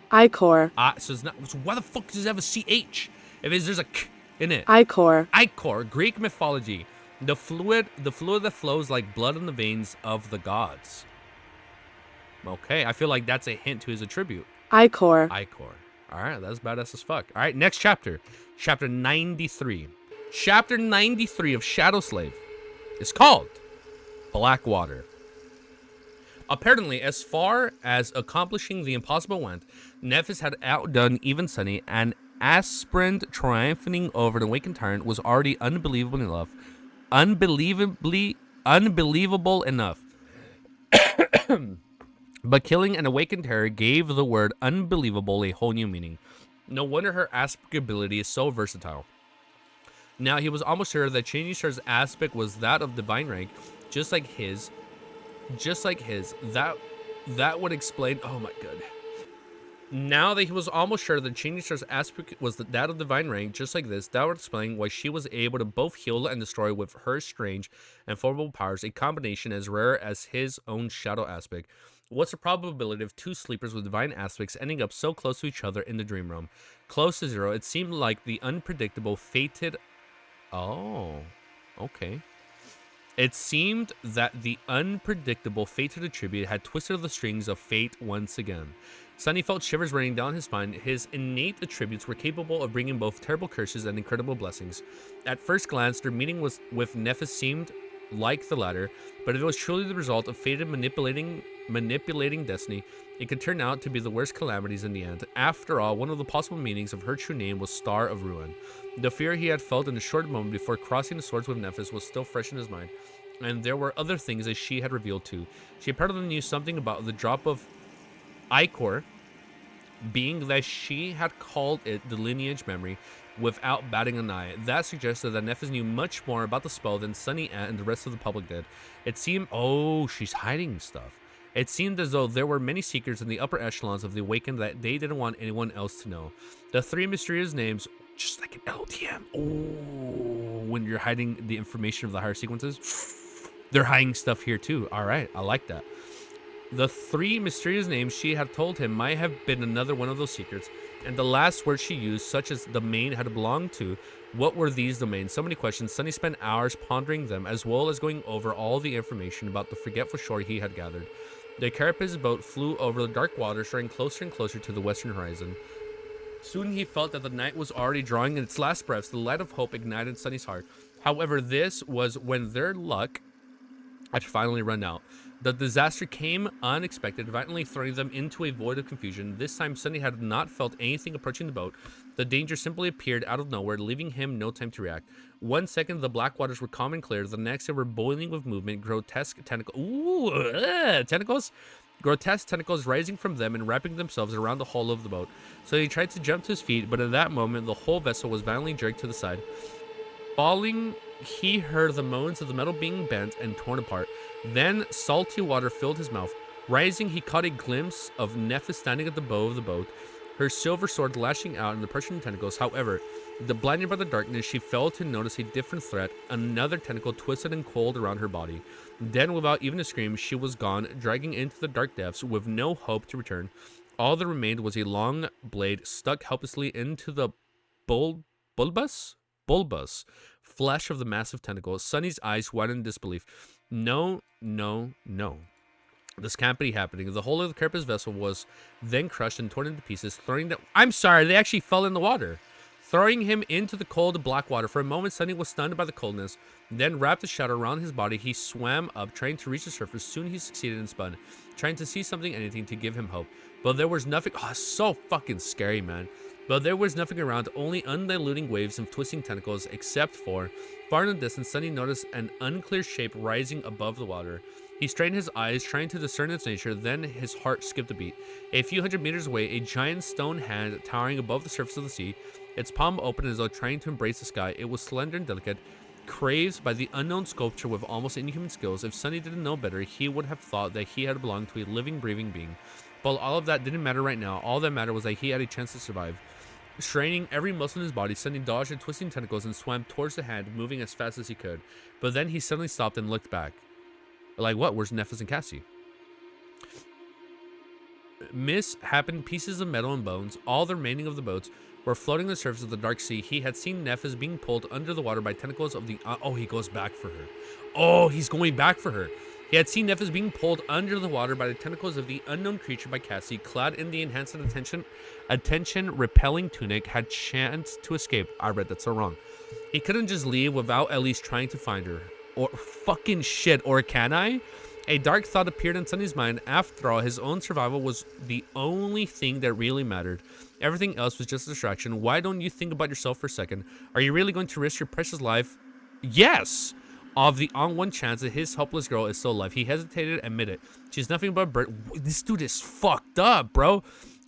So it's not. So why the fuck does it have a CH? There's a K in it. Icor. Greek mythology. The fluid that flows like blood in the veins of the gods. Okay, I feel like that's a hint to his attribute. Icor. All right, that's badass as fuck. All right, next chapter. Chapter 93. Chapter 93 of Shadow Slave is called Blackwater. Apparently, as far as accomplishing the impossible went, Nephis had outdone even Sunny, and aspirant triumphing over the Awakened Tyrant was already unbelievable enough. But killing an Awakened Terror gave the word unbelievable a whole new meaning. No wonder her aspect ability is so versatile. Now, he was almost sure that Changing Star's aspect was that of divine rank, just like his. That would explain. Oh my god. Now that he was almost sure that Changing Star's aspect was that of divine rank, just like this, that would explain why she was able to both heal and destroy with her strange and formidable powers, a combination as rare as his own shadow aspect. What's the probability of two sleepers with divine aspects ending up so close to each other in the dream realm? Close to 0. It seemed like the unpredictable fated. Oh, okay. It seemed that the unpredictable fated attribute had twisted the strings of fate once again. Sunny felt shivers running down his spine. His innate attributes were capable of bringing both terrible curses and incredible blessings. At first glance, their meeting with Nephis seemed like the latter, but if it was truly the result of fated manipulating destiny, it could turn out to be the worst calamities in the end. After all, one of the possible meanings of her true name was Star of Ruin. The fear he had felt in the short moment before crossing the swords with Nephis was still fresh in his mind, and there were other things that she had revealed too. She apparently knew something about the drop of Icor, being that she had called it the lineage memory without batting an eye. That suggested that Nephis knew much more about the spell than Sunny and the rest of the public did. It seemed... Oh, she's hiding stuff. It seemed as though there were many seekers in the upper echelons of the Awakened that they didn't want anyone else to know. The 3 mysterious names, just like an LTM. Oh, when you're hiding the information of the higher sequences, they're hiding stuff here too. All right, I like that. The 3 mysterious names she had told him might have been another one of those secrets, and the last words she used, such as domain, had belonged to. What were these domains? So many questions. Sunny spent hours pondering them, as well as going over all the information about the forgetful shore he had gathered. The carapace boat flew over the dark waters, drawing closer and closer to the western horizon. Soon he felt that the night was already drawing in its last breaths. The light of hope ignited Sunny's heart. However, this was when their luck had finally run out. The disaster came unexpected, violently throwing them into a void of confusion. This time, Sunny had not felt anything approaching the boat. The danger simply appeared out of nowhere, leaving him no time to react. 1 second, the black waters were calm and clear. The next, they were boiling with movement. Grotesque tentacles rising from them and wrapping themselves around the hull of the boat. So he tried to jump to his feet, but at that moment, the whole vessel was violently jerked to the side. Falling, he heard the moans of the metal being bent and torn apart. Then salty water filled his mouth. Rising, he caught a glimpse of Nephis standing at the bow of the boat, her silver sword lashing out in the Persian tentacles. However, blinded by the darkness, she failed to notice a different threat. Another tentacle twisted and coiled around her body. Then, without even a scream, she was gone, dragging into the dark depths with no hope to return. All that remained was a long blade stuck helplessly into the bulbous flesh of the massive tentacle. Sunny's eyes widened in disbelief. No. This can't be happening. The whole of the carapace vessel was then crushed and torn into pieces, throwing them... I'm sorry, they actually fell in the water. throwing him into the cold black water. For a moment, Sunny was stunned by the coldness, then wrapped a shadow around his body. He swam up, trying to reach the surface. Soon he succeeded and spun, trying to see something, anything to give him hope. But there was nothing. Oh, so fucking scary, man. But there was nothing around, only undulating waves and twisting tentacles, except for, far in the distance, Sunny noticed an unclear shape rising above the water. He strained his eyes, trying to discern its nature, then his heart skipped a beat. A few hundred meters away, a giant stone hand towering above the surface of the sea, its palm open as though trying to embrace the sky. It was slender and delicate, craved by the unknown sculpture with almost inhuman skills. If Sunny didn't know better, he would have thought that he had belonged to a living, breathing being. But all of that didn't matter right now. All that mattered was that he had a chance to survive. Straining every muscle in his body, Sunny dodged the twisting tentacles and swam towards the hand, moving as fast as he could. But then he suddenly stopped and looked back. Like, what? Where's Nephis and Cassie? Happened pieces of metal and bones, all the remaining of the boats, were floating on the surface of the dark sea. He had seen Nephis being pulled under the water by tentacles of the... oh, he goes back for her. Oh, he's going back for her. He had seen Nephis being pulled under the water by the tentacles of the unknown creature by Cassie, clad in the enhanced attention-repelling tunic, had chanced to escape. I read that so wrong. He couldn't just leave without at least trying to find her. Or fucking shit, or can I? A dark thought appeared in Sunny's mind. After all, his own survival was the only thing that really mattered. Everything else was just a distraction. Why don't you think about yourself for a second? Are you really going to risk your precious life? Yes! Of the on one chance that his helpless girl is still alive. He hesitated, admit it. She's nothing but a burden. This dude is fucked up, bro.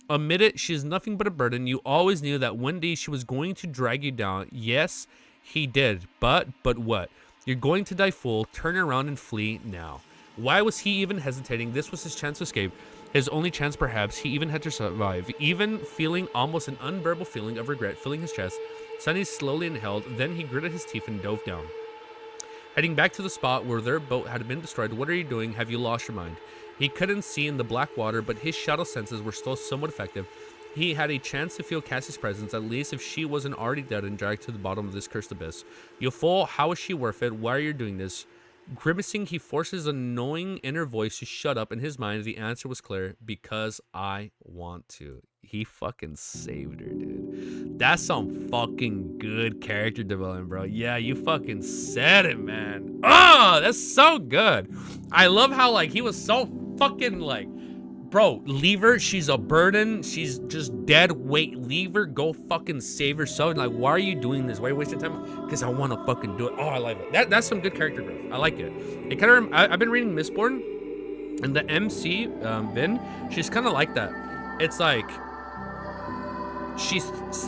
Admit it, she's nothing but a burden. You always knew that one day she was going to drag you down. Yes, he did. But what? You're going to die fool. Turn around and flee now. Why was he even hesitating? This was his chance to escape. His only chance, perhaps. He even had to survive. Even feeling almost an unbearable feeling of regret filling his chest, Sunny slowly inhaled. Then he gritted his teeth and dove down. Heading back to the spot where their boat had been destroyed. What are you doing? Have you lost your mind? He couldn't see in the black water, but his shadow senses were still somewhat effective. He had a chance to feel Cassie's presence, at least if she wasn't already dead and dragged to the bottom of this cursed abyss. You fool, how is she worth it? Why are you doing this? Grimacing, he forced his annoying inner voice to shut up. In his mind, the answer was clear. Because I want to. He fucking saved her, dude. That's some fucking good character development, bro. Yeah, you fucking said it, man. Oh, that's so good. I love how, like, he was so fucking, like, bro, leave her. She's a burden. She's just dead weight. Leave her. Go fucking save herself. Like, why are you doing this? Why are you wasting time? Because I want to fucking do it. Oh, I like it. That's some good character growth. I like it. It kind of. I've been reading Mistborn, and the MC Vin. She's kind of like that. It's like she's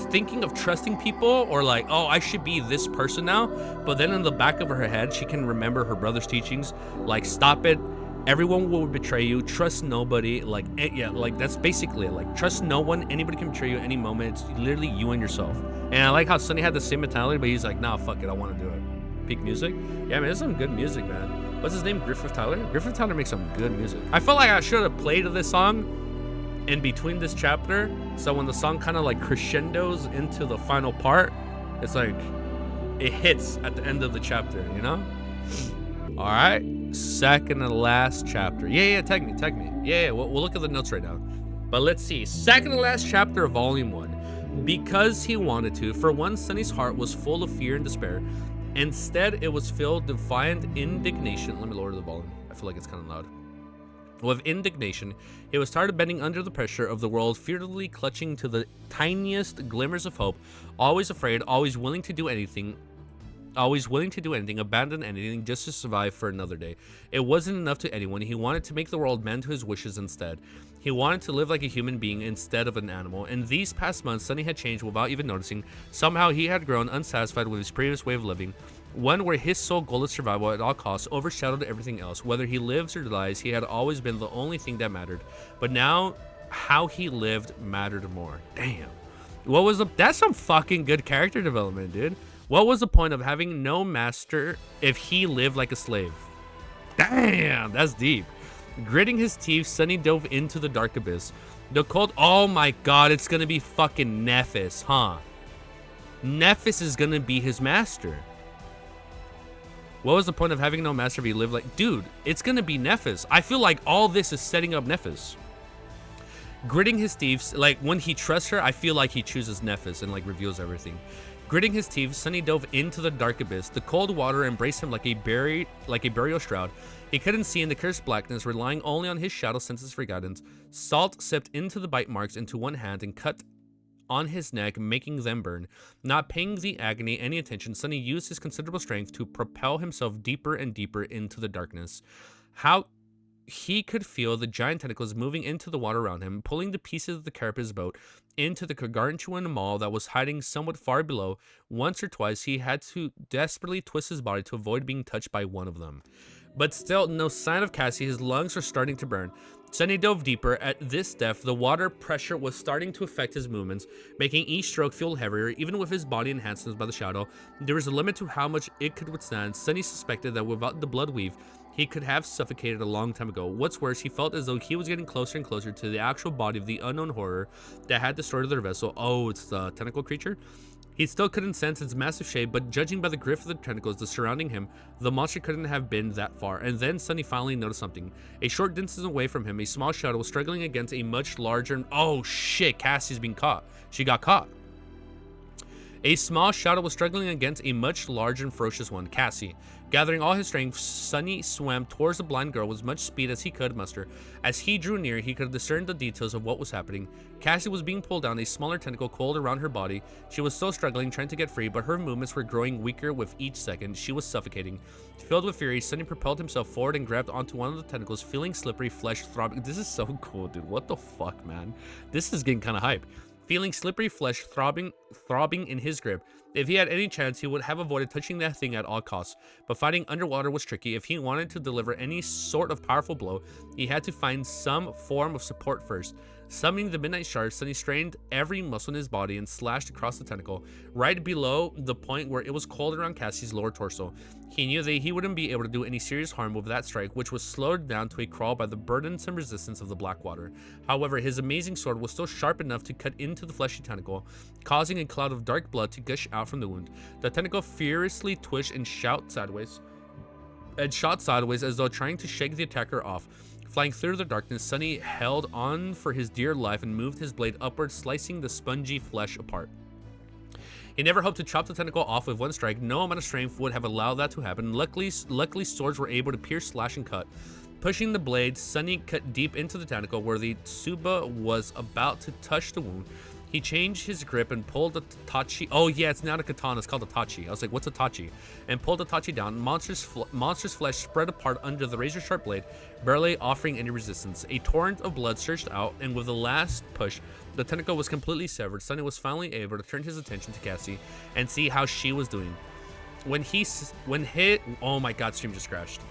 thinking of trusting people, or like, oh, I should be this person now. But then in the back of her head, she can remember her brother's teachings. Like, stop it. Everyone will betray you. Trust nobody. Like, yeah, like that's basically it. Like, trust no one. Anybody can betray you at any moment. It's literally you and yourself. And I like how Sunny had the same mentality, but he's like, nah, fuck it. I want to do it. Peak music. Yeah, man, there's some good music, man. What's his name? Griffith Tyler? Griffith Tyler makes some good music. I felt like I should have played this song in between this chapter. So when the song kind of like crescendos into the final part, it's like it hits at the end of the chapter, you know? All right. Second and last chapter. Yeah, tag me. Yeah, we'll look at the notes right now. But let's see. Second and last chapter of Volume 1. Because he wanted to. For once, Sunny's heart was full of fear and despair. Instead, it was filled with defiant indignation. Let me lower the volume. I feel like it's kind of loud. With indignation, he was tired of bending under the pressure of the world, fearfully clutching to the tiniest glimmers of hope, always afraid, always willing to do anything, abandon anything just to survive for another day. It wasn't enough to anyone. He wanted to make the world bend to his wishes instead. He wanted to live like a human being instead of an animal. In these past months, Sunny had changed without even noticing. Somehow he had grown unsatisfied with his previous way of living, one where his sole goal of survival at all costs overshadowed everything else. Whether he lives or dies, he had always been the only thing that mattered. But now, how he lived mattered more. Damn. That's some fucking good character development, dude. What was the point of having no master if he lived like a slave? Damn, that's deep. Gritting his teeth, Sunny dove into the dark abyss. The cold, oh my god, it's gonna be fucking Nephis, huh? Nephis is gonna be his master. What was the point of having no master if he lived like... Dude, it's gonna be Nephis. I feel like all this is setting up Nephis. Gritting his teeth, like when he trusts her, I feel like he chooses Nephis and like reveals everything. Gritting his teeth, Sunny dove into the dark abyss. The cold water embraced him like a burial shroud. He couldn't see in the cursed blackness, relying only on his shadow senses for guidance. Salt sipped into the bite marks into one hand and cut on his neck, making them burn. Not paying the agony any attention, Sunny used his considerable strength to propel himself deeper and deeper into the darkness. How he could feel the giant tentacles moving into the water around him, pulling the pieces of the carapace boat into the gargantuan maw that was hiding somewhat far below. Once or twice, he had to desperately twist his body to avoid being touched by one of them. But still, no sign of Cassie. His lungs were starting to burn. Sunny dove deeper. At this depth, the water pressure was starting to affect his movements, making each stroke feel heavier. Even with his body enhanced by the shadow, there was a limit to how much it could withstand. Sunny suspected that without the blood weave, he could have suffocated a long time ago. What's worse, he felt as though he was getting closer and closer to the actual body of the unknown horror that had destroyed their vessel. Oh, it's the tentacle creature? He still couldn't sense its massive shape, but judging by the grip of the tentacles that surrounding him, the monster couldn't have been that far. And then Sunny finally noticed something. A short distance away from him, a small shadow was struggling against a much larger... Oh shit, Cassie's being caught. She got caught. A small shadow was struggling against a much larger and ferocious one, Cassie. Gathering all his strength, Sunny swam towards the blind girl with as much speed as he could muster. As he drew near, he could discern the details of what was happening. Cassie was being pulled down, a smaller tentacle coiled around her body. She was still struggling, trying to get free, but her movements were growing weaker with each second. She was suffocating. Filled with fury, Sunny propelled himself forward and grabbed onto one of the tentacles, feeling slippery flesh throbbing. This is so cool, dude. What the fuck, man? This is getting kind of hype. Feeling slippery flesh throbbing in his grip. If he had any chance, he would have avoided touching that thing at all costs. But fighting underwater was tricky. If he wanted to deliver any sort of powerful blow, he had to find some form of support first. Summoning the midnight shard, Sunny strained every muscle in his body and slashed across the tentacle, right below the point where it was coiled around Cassie's lower torso. He knew that he wouldn't be able to do any serious harm with that strike, which was slowed down to a crawl by the burdensome resistance of the black water. However, his amazing sword was still sharp enough to cut into the fleshy tentacle, causing a cloud of dark blood to gush out from the wound. The tentacle furiously twitched and shot sideways as though trying to shake the attacker off. Flying through the darkness, Sunny held on for his dear life and moved his blade upward, slicing the spongy flesh apart. He never hoped to chop the tentacle off with one strike. No amount of strength would have allowed that to happen. Luckily, swords were able to pierce, slash, and cut. Pushing the blade, Sunny cut deep into the tentacle where the tsuba was about to touch the wound. He changed his grip and pulled the tachi. Oh yeah, it's not a katana, it's called a tachi. I was like, what's a tachi? And pulled the tachi down. Monster's flesh spread apart under the razor-sharp blade, barely offering any resistance. A torrent of blood surged out, and with the last push, the tentacle was completely severed. Sunny was finally able to turn his attention to Cassie and see how she was doing. Oh my god, stream just crashed.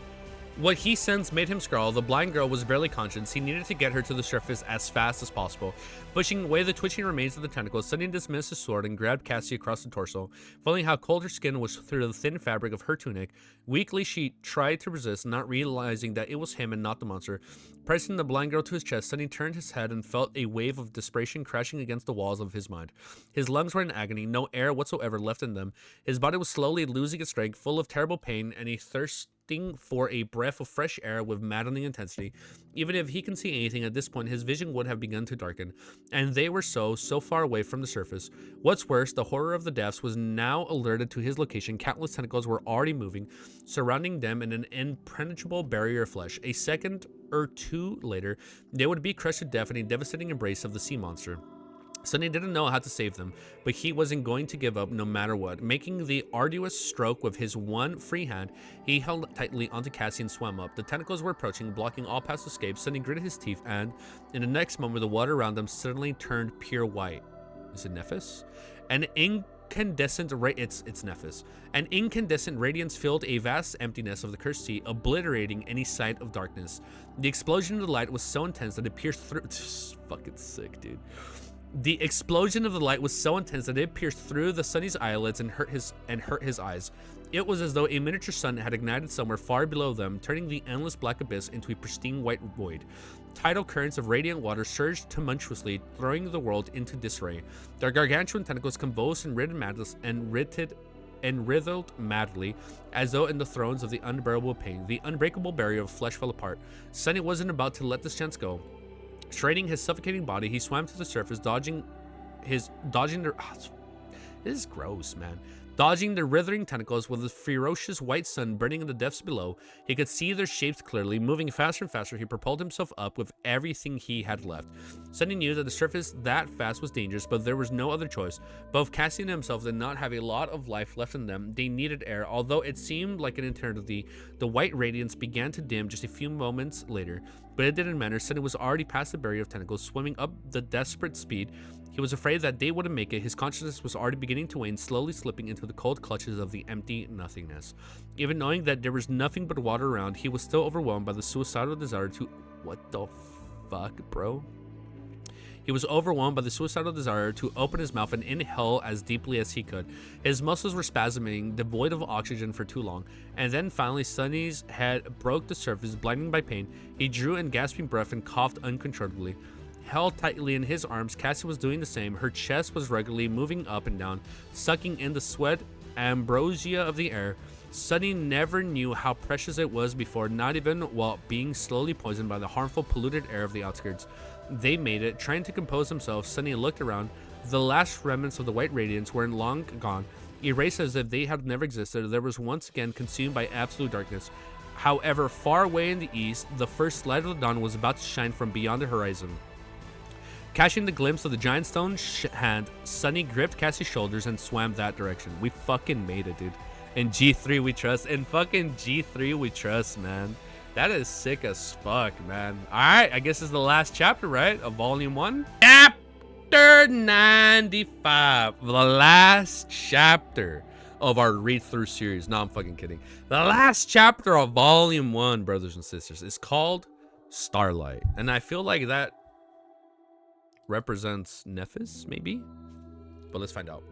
What he sensed made him scrawl. The blind girl was barely conscious. He needed to get her to the surface as fast as possible. Pushing away the twitching remains of the tentacle, Sunny dismissed his sword and grabbed Cassie across the torso, feeling how cold her skin was through the thin fabric of her tunic. Weakly, she tried to resist, not realizing that it was him and not the monster. Pressing the blind girl to his chest, Sunny turned his head and felt a wave of desperation crashing against the walls of his mind. His lungs were in agony, no air whatsoever left in them. His body was slowly losing its strength, full of terrible pain and a thirst for a breath of fresh air with maddening intensity. Even if he can see anything at this point, his vision would have begun to darken, and they were so far away from the surface. What's worse, the horror of the depths was now alerted to his location. Countless tentacles were already moving, surrounding them in an impenetrable barrier of flesh. A second or two later, they would be crushed to death in a devastating embrace of the sea monster. Sunny didn't know how to save them, but he wasn't going to give up no matter what. Making the arduous stroke with his one free hand, he held tightly onto Cassie and swam up. The tentacles were approaching, blocking all paths to escape. Sunny gritted his teeth, and in the next moment, the water around them suddenly turned pure white. Is it Nephis? An incandescent it's Nephis. An incandescent radiance filled a vast emptiness of the cursed sea, obliterating any sight of darkness. The explosion of the light was so intense that it pierced through. It's fucking sick, dude. The explosion of the light was so intense that it pierced through the Sunny's eyelids and hurt his eyes. It was as though a miniature sun had ignited somewhere far below them, turning the endless black abyss into a pristine white void. Tidal currents of radiant water surged tumultuously, throwing the world into disarray. Their gargantuan tentacles convulsed and writhed madly, as though in the throes of the unbearable pain. The unbreakable barrier of flesh fell apart. Sunny wasn't about to let this chance go. Straining his suffocating body, he swam to the surface, dodging the... this is gross, man. Dodging the writhing tentacles with the ferocious white sun burning in the depths below. He could see their shapes clearly. Moving faster and faster, he propelled himself up with everything he had left. Sunny knew that the surface that fast was dangerous, but there was no other choice. Both Cassie and himself did not have a lot of life left in them. They needed air. Although it seemed like an eternity, the white radiance began to dim just a few moments later. But it didn't matter. Sunny was already past the barrier of tentacles, swimming up the desperate speed. He was afraid that they wouldn't make it. His consciousness was already beginning to wane, slowly slipping into the cold clutches of the empty nothingness. Even knowing that there was nothing but water around, he was still overwhelmed by the suicidal desire to... What the fuck, bro? He was overwhelmed by the suicidal desire to open his mouth and inhale as deeply as he could. His muscles were spasming, devoid of oxygen for too long. And then finally, Sunny's head broke the surface, blinding by pain. He drew in gasping breath and coughed uncontrollably. Held tightly in his arms, Cassie was doing the same. Her chest was regularly moving up and down, sucking in the sweat ambrosia of the air. Sunny never knew how precious it was before, not even while being slowly poisoned by the harmful, polluted air of the outskirts. They made it. Trying to compose himself, Sunny looked around. The last remnants of the white radiance were long gone, erased as if they had never existed. There was once again consumed by absolute darkness. However, far away in the east, the first light of the dawn was about to shine from beyond the horizon. Catching the glimpse of the giant stone hand, Sunny gripped Cassie's shoulders and swam that direction. We fucking made it, dude. In G3 we trust. In fucking G3 we trust, man. That is sick as fuck, man. Alright, I guess it's the last chapter, right? Of volume 1? Chapter 95. The last chapter of our read-through series. No, I'm fucking kidding. The last chapter of volume 1, brothers and sisters, is called Starlight. And I feel like that represents Nephis, maybe? But let's find out.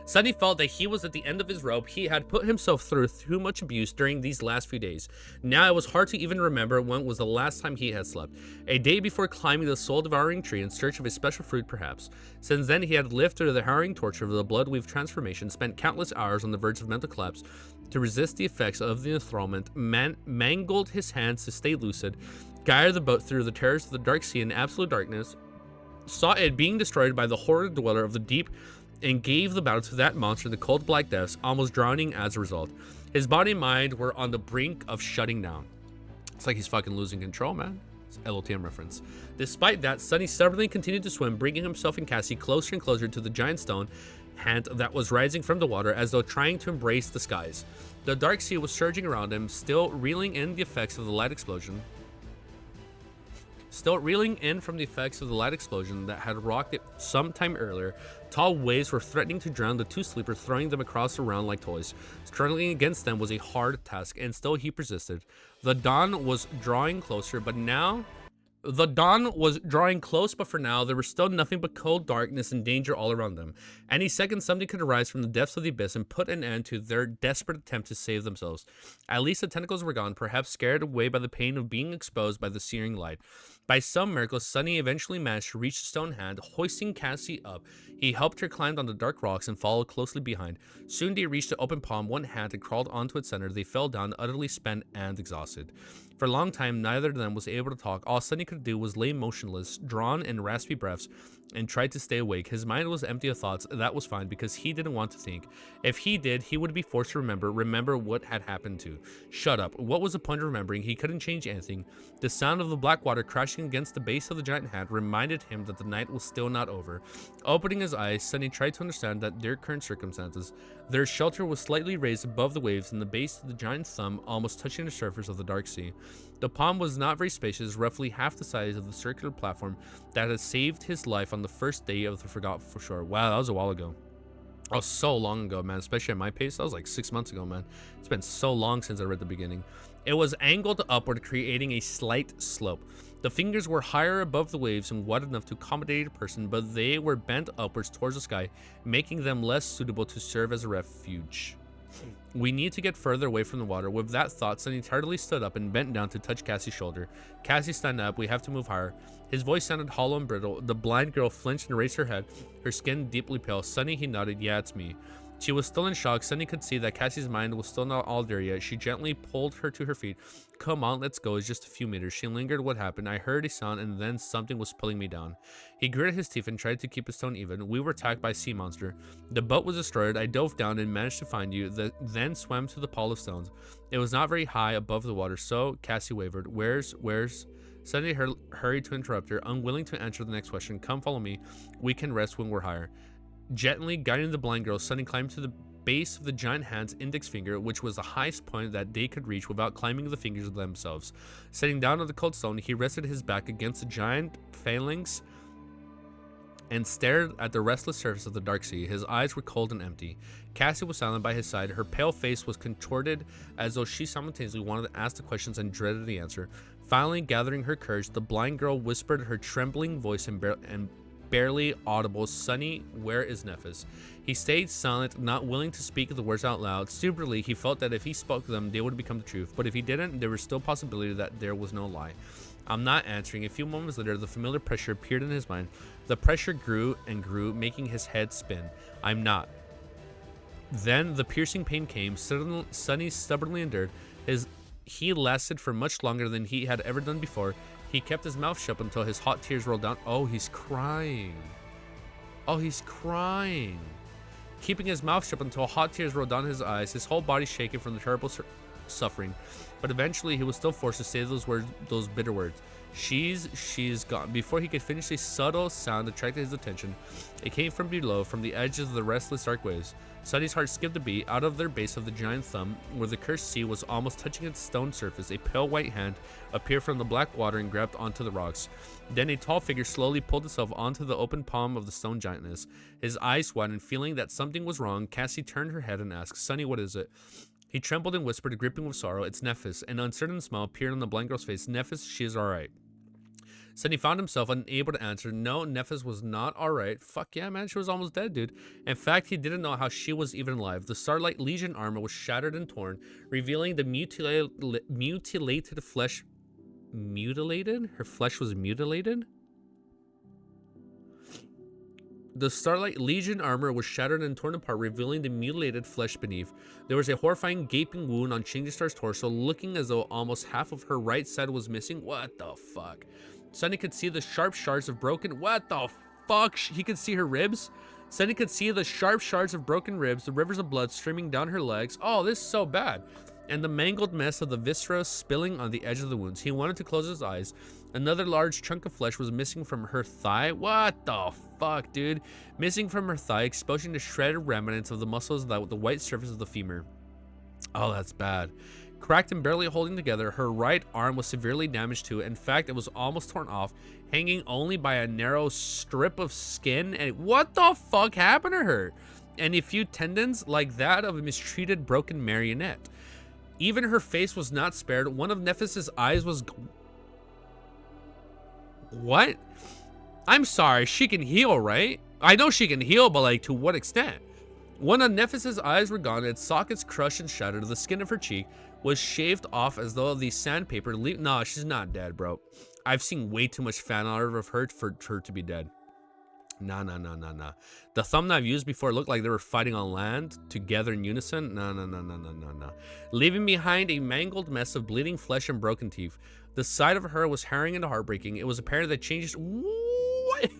Sunny felt that he was at the end of his rope. He had put himself through too much abuse during these last few days. Now it was hard to even remember when was the last time he had slept. A day before climbing the soul-devouring tree in search of a special fruit, perhaps. Since then, he had lived through the harrowing torture of the blood-weave transformation, spent countless hours on the verge of mental collapse to resist the effects of the enthrallment, mangled his hands to stay lucid, guided the boat through the terrors of the dark sea in absolute darkness, saw it being destroyed by the horrid dweller of the deep, and gave the battle to that monster, the cold black depths, almost drowning as a result. His body and mind were on the brink of shutting down. It's like he's fucking losing control, man. It's an LOTM reference. Despite that, Sunny stubbornly continued to swim, bringing himself and Cassie closer and closer to the giant stone hand that was rising from the water as though trying to embrace the skies. The dark sea was surging around him, still reeling in the effects of the light explosion. Still reeling in from the effects of the light explosion that had rocked it some time earlier, tall waves were threatening to drown the two sleepers, throwing them across the round like toys. Struggling against them was a hard task, and still he persisted. The dawn was drawing closer, but now... The dawn was drawing close, but for now, there was still nothing but cold darkness and danger all around them. Any second, something could arise from the depths of the abyss and put an end to their desperate attempt to save themselves. At least the tentacles were gone, perhaps scared away by the pain of being exposed by the searing light. By some miracle, Sunny eventually managed to reach the stone hand, hoisting Cassie up. He helped her climb on the dark rocks and followed closely behind. Soon they reached the open palm, one hand and crawled onto its center. They fell down, utterly spent and exhausted. For a long time, neither of them was able to talk. All Sunny could do was lay motionless, drawn in raspy breaths, and tried to stay awake. His mind was empty of thoughts. That was fine, because he didn't want to think. If he did, he would be forced to remember what had happened to. Shut up. What was the point of remembering? He couldn't change anything. The sound of the black water crashing against the base of the giant hand reminded him that the night was still not over. Opening his eyes, Sunny tried to understand that their current circumstances. Their shelter was slightly raised above the waves, and the base of the giant thumb almost touching the surface of the dark sea. The palm was not very spacious, roughly half the size of the circular platform that had saved his life on the first day of the Forgot for Shore. Wow, that was a while ago. That was so long ago, man, especially at my pace. That was like 6 months ago, man. It's been so long since I read the beginning. It was angled upward, creating a slight slope. The fingers were higher above the waves and wide enough to accommodate a person, but they were bent upwards towards the sky, making them less suitable to serve as a refuge. We need to get further away from the water. With that thought, Sunny tardily stood up and bent down to touch Cassie's shoulder. Cassie, stand up. We have to move higher. His voice sounded hollow and brittle. The blind girl flinched and raised her head, her skin deeply pale. Sunny, he nodded. Yeah, it's me. She was still in shock. Sunny could see that Cassie's mind was still not all there yet. She gently pulled her to her feet. Come on, let's go. It's just a few meters. She lingered. What happened? I heard a sound and then something was pulling me down. He gritted his teeth and tried to keep his tone even. We were attacked by a sea monster. The boat was destroyed. I dove down and managed to find you, then swam to the pile of stones. It was not very high above the water, so Cassie wavered. Where's... Suddenly hurried to interrupt her, unwilling to answer the next question. Come follow me. We can rest when we're higher. Gently guiding the blind girl, Sunny climbed to the base of the giant hand's index finger, which was the highest point that they could reach without climbing the fingers themselves. Sitting down on the cold stone, he rested his back against the giant phalanx and stared at the restless surface of the dark sea. His eyes were cold and empty. Cassie was silent by his side. Her pale face was contorted as though she simultaneously wanted to ask the questions and dreaded the answer. Finally, gathering her courage, the blind girl whispered her trembling voice and barely audible, Sunny, where is Nephis? He stayed silent, not willing to speak the words out loud. Stupidly, he felt that if he spoke them, they would become the truth. But if he didn't, there was still possibility that there was no lie. I'm not answering. A few moments later, the familiar pressure appeared in his mind. The pressure grew and grew, making his head spin. I'm not. Then the piercing pain came. Sunny stubbornly endured. He lasted for much longer than he had ever done before. He kept his mouth shut until his hot tears rolled down. Oh, he's crying. Oh, he's crying. Keeping his mouth shut until hot tears rolled down his eyes, his whole body shaking from the terrible suffering. But eventually, he was still forced to say those words, those bitter words. She's gone. Before he could finish, a subtle sound attracted his attention. It came from below, from the edges of the restless dark waves. Sunny's heart skipped a beat. Out of their base of the giant thumb, where the cursed sea was almost touching its stone surface, a pale white hand appeared from the black water and grabbed onto the rocks. Then a tall figure slowly pulled itself onto the open palm of the stone giantess. His eyes widened, feeling that something was wrong. Cassie turned her head and asked, Sunny, what is it? He trembled and whispered, gripping with sorrow, it's Nephis. An uncertain smile appeared on the blind girl's face. Nephis, she is alright. Sunny found himself unable to answer. No, Nephis was not alright. Fuck yeah, man, she was almost dead, dude. In fact, he didn't know how she was even alive. The Starlight Legion armor was shattered and torn, revealing the mutilated flesh. Mutilated? Her flesh was mutilated? The Starlight Legion armor was shattered and torn apart, revealing the mutilated flesh beneath. There was a horrifying gaping wound on Changing Star's torso, looking as though almost half of her right side was missing. What the fuck? Sunny could see the sharp shards of broken... What the fuck? He could see her ribs? Sunny could see the sharp shards of broken ribs, the rivers of blood streaming down her legs. Oh, this is so bad. And the mangled mess of the viscera spilling on the edge of the wounds. He wanted to close his eyes. Another large chunk of flesh was missing from her thigh. What the fuck, dude? Missing from her thigh, exposing the shredded remnants of the muscles that the white surface of the femur. Oh, that's bad. Cracked and barely holding together, her right arm was severely damaged too. In fact, it was almost torn off, hanging only by a narrow strip of skin. And what the fuck happened to her? And a few tendons like that of a mistreated broken marionette. Even her face was not spared. One of Nephis's eyes was... What? I'm sorry, she can heal, right? I know she can heal, but like, to what extent? One of Nephis's eyes were gone, its sockets crushed and shattered. The skin of her cheek was shaved off as though the sandpaper... No, she's not dead, bro. I've seen way too much fan art of her for her to be dead. Nah. The thumbnail I've used before looked like they were fighting on land together in unison. No. Leaving behind a mangled mess of bleeding flesh and broken teeth. The sight of her was harrowing and heartbreaking. It was apparent that What?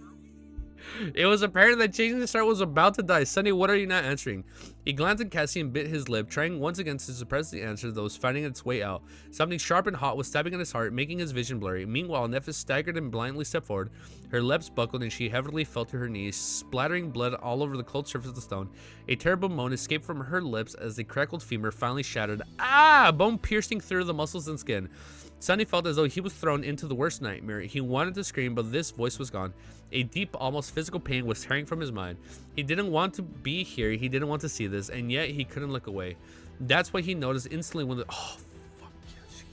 It was apparent that Changing Star was about to die. Sunny, what are you not answering? He glanced at Cassie and bit his lip, trying once again to suppress the answer that was finding its way out. Something sharp and hot was stabbing at his heart, making his vision blurry. Meanwhile, Nephis staggered and blindly stepped forward. Her lips buckled and she heavily fell to her knees, splattering blood all over the cold surface of the stone. A terrible moan escaped from her lips as the crackled femur finally shattered. Ah! Bone piercing through the muscles and skin. Sunny felt as though he was thrown into the worst nightmare. He wanted to scream, but this voice was gone. A deep, almost physical pain was tearing from his mind. He didn't want to be here. He didn't want to see this, and yet he couldn't look away. That's why he noticed instantly when the... Oh, fuck yes,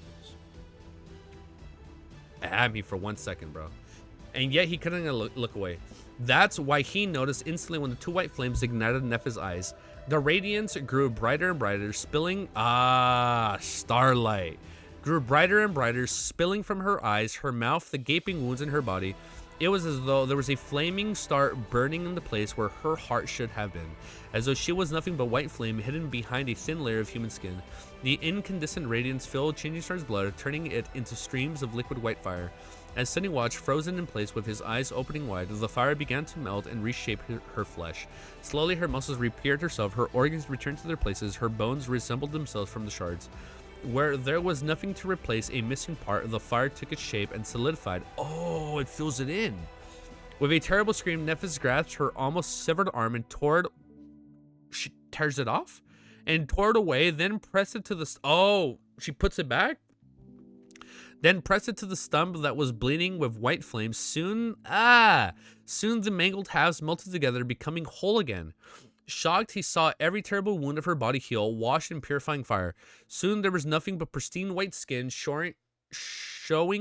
he is. At me for 1 second, bro. And yet he couldn't look away. That's why he noticed instantly when the two white flames ignited Neph's eyes. The radiance grew brighter and brighter, spilling... Starlight. Grew brighter and brighter, spilling from her eyes, her mouth, the gaping wounds in her body. It was as though there was a flaming star burning in the place where her heart should have been, as though she was nothing but white flame hidden behind a thin layer of human skin. The incandescent radiance filled Changing Star's blood, turning it into streams of liquid white fire. As Sunny watched, frozen in place with his eyes opening wide, the fire began to melt and reshape her flesh. Slowly her muscles repaired herself, her organs returned to their places, her bones reassembled themselves from the shards. Where there was nothing to replace a missing part, the fire took its shape and solidified. Oh, it fills it in. With a terrible scream, Nephis grasps her almost severed arm and she tears it off and tore it away, then pressed it to the... Oh, she puts it back? Then pressed it to the stump that was bleeding with white flames. Soon the mangled halves melted together, becoming whole again. Shocked, he saw every terrible wound of her body heal, washed in purifying fire. Soon there was nothing but pristine white skin showing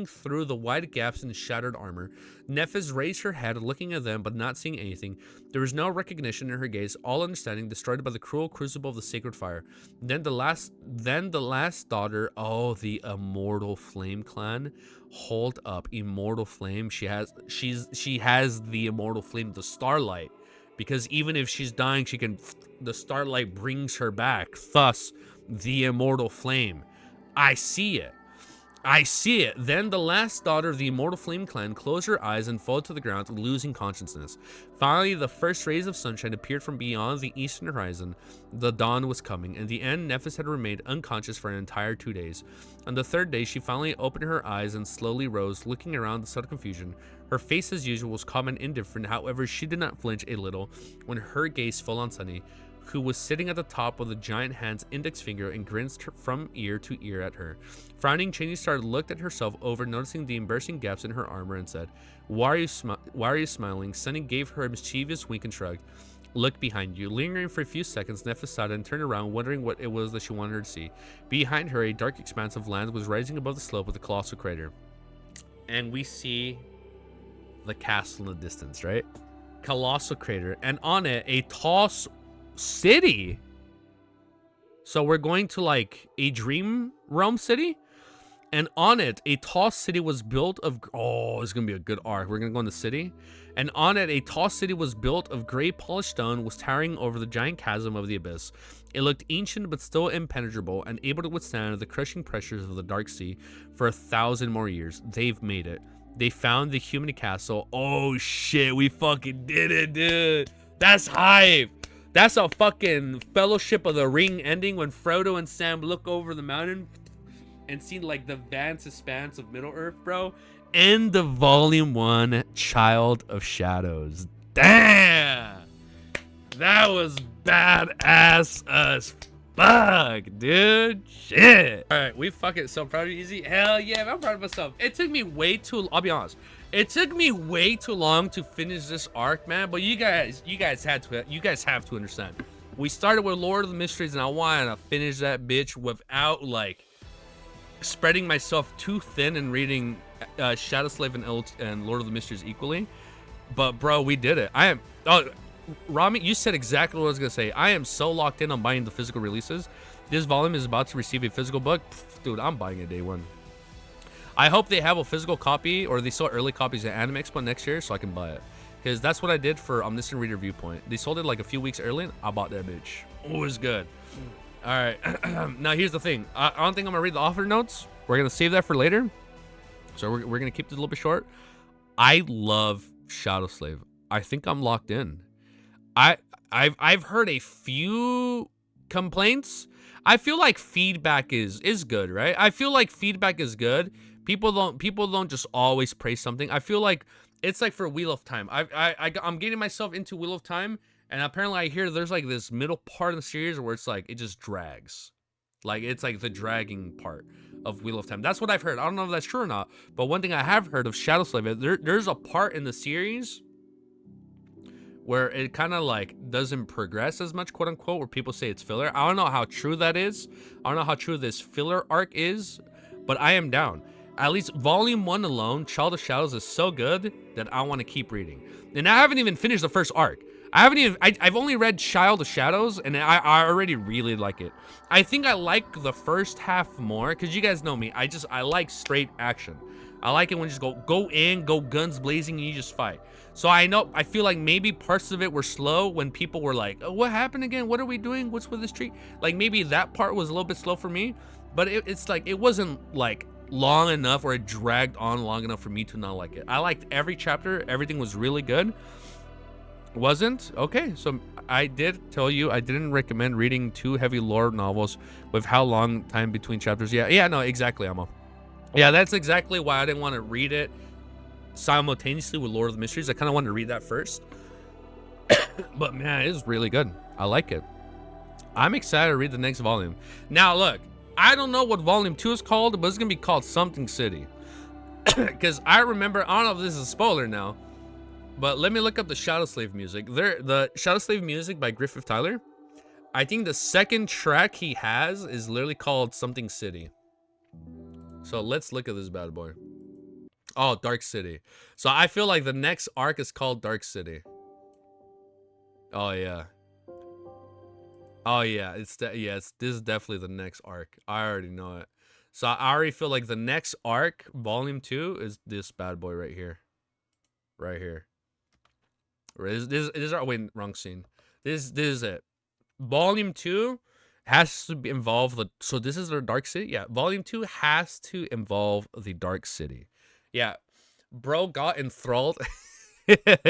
through the wide gaps in the shattered armor. Nephis raised her head, looking at them but not seeing anything. There was no recognition in her gaze, all understanding destroyed by the cruel crucible of the sacred fire. Then the last daughter, oh, the immortal flame clan. Hold up, immortal flame. She has the immortal flame, the Starlight. Because even if she's dying, the Starlight brings her back. Thus, the immortal flame. I see it. Then the last daughter of the immortal flame clan closed her eyes and fell to the ground, losing consciousness. Finally, the first rays of sunshine appeared from beyond the eastern horizon. The dawn was coming. In the end, Nephis had remained unconscious for an entire 2 days. On the third day, she finally opened her eyes and slowly rose, looking around in subtle confusion. Her face, as usual, was calm and indifferent. However, she did not flinch a little when her gaze fell on Sunny, who was sitting at the top with a giant hand's index finger and grinning from ear to ear at her. Frowning, Changing Star looked at herself over, noticing the embarrassing gaps in her armor, and said, Why are you smiling? Sunny gave her a mischievous wink and shrugged. Look behind you. Lingering for a few seconds, Nephis sighed and turned around, wondering what it was that she wanted her to see. Behind her, a dark expanse of land was rising above the slope of the colossal crater. And we see the castle in the distance, right? Colossal crater, and on it, a tall city. So we're going to like a dream realm city, and on it a tall city was built of... Oh, it's gonna be a good arc. We're gonna go in the city, and on it a tall city was built of gray polished stone, was towering over the giant chasm of the abyss. It looked ancient but still impenetrable and able to withstand the crushing pressures of the dark sea for 1,000 more years. They've made it. They found the human castle. Oh shit, we fucking did it, dude. That's hype. That's a fucking Fellowship of the Ring ending when Frodo and Sam look over the mountain and see like the vast expanse of Middle Earth, bro. End of Volume 1, Child of Shadows. Damn! That was badass as fuck, dude. Shit. All right, we fucking so proud of you, Easy. Hell yeah, I'm proud of myself. It took me way too... I'll be honest. It took me way too long to finish this arc, man. But you guys have to understand. We started with Lord of the Mysteries, and I wanted to finish that bitch without like spreading myself too thin and reading Shadow Slave and Lord of the Mysteries equally. But bro, we did it. I am... Oh, Rami, you said exactly what I was gonna say. I am so locked in on buying the physical releases. This volume is about to receive a physical book. Pff, dude, I'm buying it day one. I hope they have a physical copy, or they sell early copies at Anime Expo next year so I can buy it. Because that's what I did for Omniscient Reader Viewpoint. They sold it like a few weeks early, and I bought that bitch. Oh, it's good. All right. Now, here's the thing. I don't think I'm going to read the author notes. We're going to save that for later. So we're going to keep this a little bit short. I love Shadow Slave. I think I'm locked in. I've heard a few complaints. I feel like feedback is good, right? I feel like feedback is good. People don't just always praise something. I feel like it's like for Wheel of Time. I'm getting myself into Wheel of Time, and apparently I hear there's like this middle part of the series where it's like it just drags. Like it's like the dragging part of Wheel of Time. That's what I've heard. I don't know if that's true or not, but one thing I have heard of Shadow Slave, there's a part in the series where it kind of like doesn't progress as much, quote unquote, where people say it's filler. I don't know how true that is. I don't know how true this filler arc is, but I am down. At least volume 1 alone, Child of Shadows, is so good that I want to keep reading. And I haven't even finished the first arc. I haven't even, I've only read Child of Shadows, and I already really like it. I think I like the first half more, because you guys know me. I like straight action. I like it when you just go in, go guns blazing, and you just fight. So I feel like maybe parts of it were slow when people were like, oh, what happened again? What are we doing? What's with this tree? Like, maybe that part was a little bit slow for me, but it's like, it wasn't like long enough, or it dragged on long enough for me to not like it. I liked every chapter. Everything was really good. Wasn't? Okay, so I did tell you I didn't recommend reading too heavy lore novels with how long time between chapters. Yeah, no, exactly, Amo. Yeah, that's exactly why I didn't want to read it simultaneously with Lord of the Mysteries. I kind of wanted to read that first. But man, it is really good. I like it. I'm excited to read the next volume. Now, look, I don't know what volume 2 is called, but it's going to be called Something City. Because I remember, I don't know if this is a spoiler now, but let me look up the Shadow Slave music. The Shadow Slave music by Griffith Tyler. I think the second track he has is literally called Something City. So let's look at this bad boy. Oh, Dark City. So I feel like the next arc is called Dark City. Oh yeah. Oh yeah, this is definitely the next arc. I already know it. So I already feel like the next arc, volume 2, is this bad boy right here. Right here. Wait, wrong scene. This is it. Volume 2 has to involve the, so this is the Dark City. Yeah, volume 2 has to involve the Dark City. Yeah, bro got enthralled.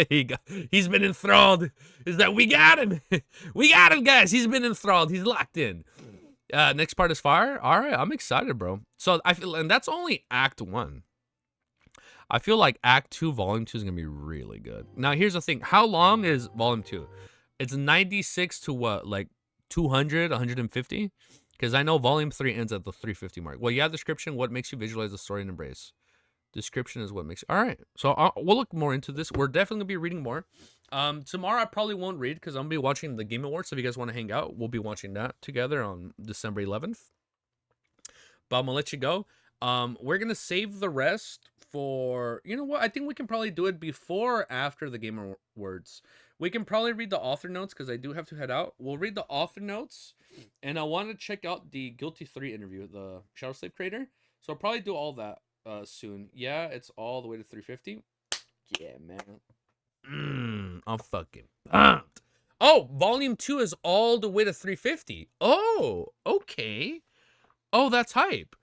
He's been enthralled. Is that we got him? We got him, guys. He's been enthralled. He's locked in. Next part is fire. All right, I'm excited, bro. So I feel, and that's only Act 1. I feel like Act 2, Volume 2 is gonna be really good. Now, here's the thing. How long is Volume 2? It's 96 to what, like 200, 150? Because I know Volume 3 ends at the 350 mark. Well, yeah, description, what makes you visualize the story and embrace. Description is what makes... All right, so we'll look more into this. We're definitely going to be reading more. Tomorrow, I probably won't read because I'm going to be watching the Game Awards. So if you guys want to hang out, we'll be watching that together on December 11th. But I'm going to let you go. We're going to save the rest for... You know what? I think we can probably do it before or after the Game Awards. We can probably read the author notes because I do have to head out. We'll read the author notes. And I want to check out the Guilty 3 interview, the Shadow Slave creator. So I'll probably do all that. Soon. Yeah, it's all the way to 350. Yeah, man. I'm fucking pumped. Oh, volume 2 is all the way to 350. Oh, okay. Oh, that's hype.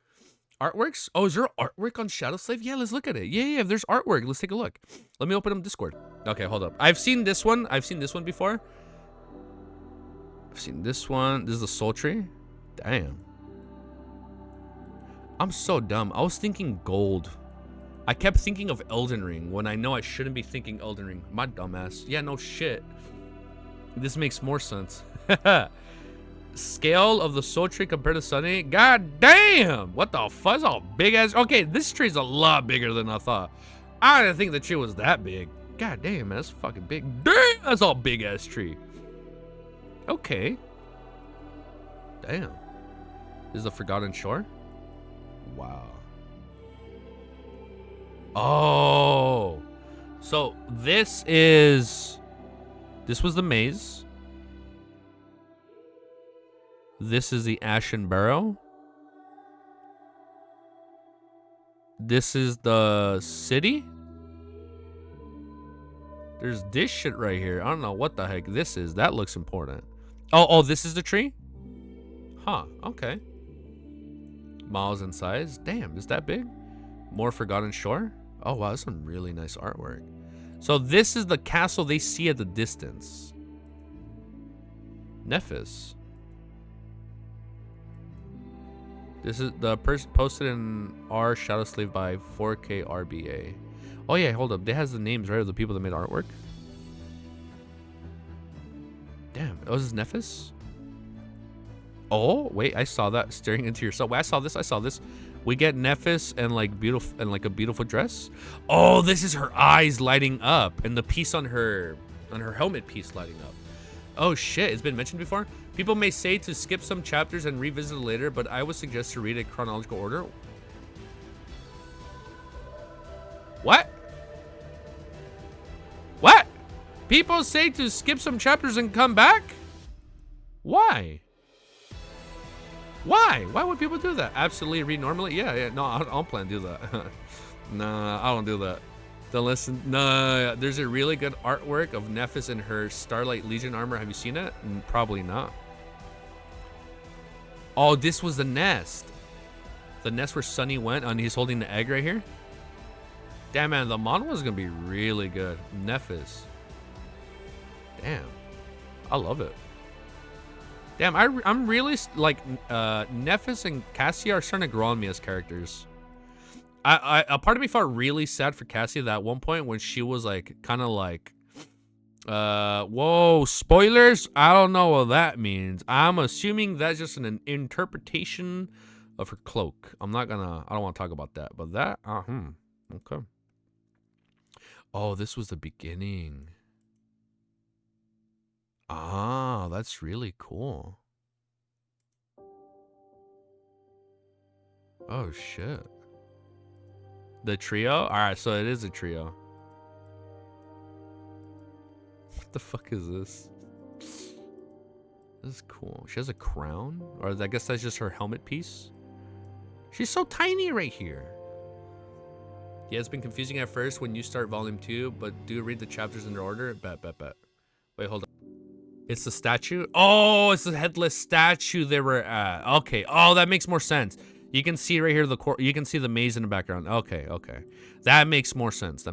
Artworks? Oh, is there artwork on Shadow Slave? Yeah, let's look at it. Yeah, there's artwork. Let's take a look. Let me open up Discord. Okay, hold up. I've seen this one. I've seen this one before. I've seen this one. This is the Soul Tree. Damn. I'm so dumb. I was thinking gold. I kept thinking of Elden Ring when I know I shouldn't be thinking Elden Ring. My dumbass. Yeah, no shit. This makes more sense. Scale of the Soul Tree compared to Sunny. God damn! What the fuzz? All big ass. Okay, this tree's a lot bigger than I thought. I didn't think the tree was that big. God damn, man, that's fucking big. Damn, that's all big ass tree. Okay. Damn. This is the Forgotten Shore? Wow. Oh. So this was the maze. This is the Ashen Barrow. This is the city. There's this shit right here. I don't know what the heck this is. That looks important. Oh, this is the tree? Huh, okay. Miles in size. Damn, is that big? More Forgotten Shore. Oh wow, that's some really nice artwork. So this is the castle they see at the distance. Nephis. This is the person posted in our Shadow Slave by 4K RBA. Oh yeah, hold up. They has the names right of the people that made artwork. Damn, oh, this is Nephis. Oh wait, I saw that staring into yourself. Wait, I saw this. We get Nephis and like beautiful and like a beautiful dress. Oh, this is her eyes lighting up and the piece on her helmet piece lighting up. Oh shit, it's been mentioned before. People may say to skip some chapters and revisit it later, but I would suggest to read it chronological order. What? People say to skip some chapters and come back? Why? Why? Why would people do that? Absolutely read normally? Yeah. No, I don't plan to do that. Nah, I don't do that. Don't listen. No, there's a really good artwork of Nephis in her Starlight Legion armor. Have you seen it? Probably not. Oh, this was the nest. The nest where Sunny went, and he's holding the egg right here. Damn, man, the model is gonna be really good. Nephis. Damn, I love it. Damn, I'm really like Nephis and Cassia are starting to grow on me as characters. A part of me felt really sad for Cassia that at one point when she was like kind of like whoa, spoilers. I don't know what that means. I'm assuming that's just an interpretation of her cloak. I don't want to talk about that, but that okay. Oh, this was the beginning. Ah, that's really cool. Oh shit. The trio? Alright, so it is a trio. What the fuck is this? This is cool. She has a crown? Or I guess that's just her helmet piece? She's so tiny right here. Yeah, it's been confusing at first when you start volume 2, but do read the chapters in their order. Bet. Wait, hold on. It's the statue? Oh, it's the headless statue they were at. Okay. Oh, that makes more sense. You can see right here you can see the maze in the background. Okay. That makes more sense.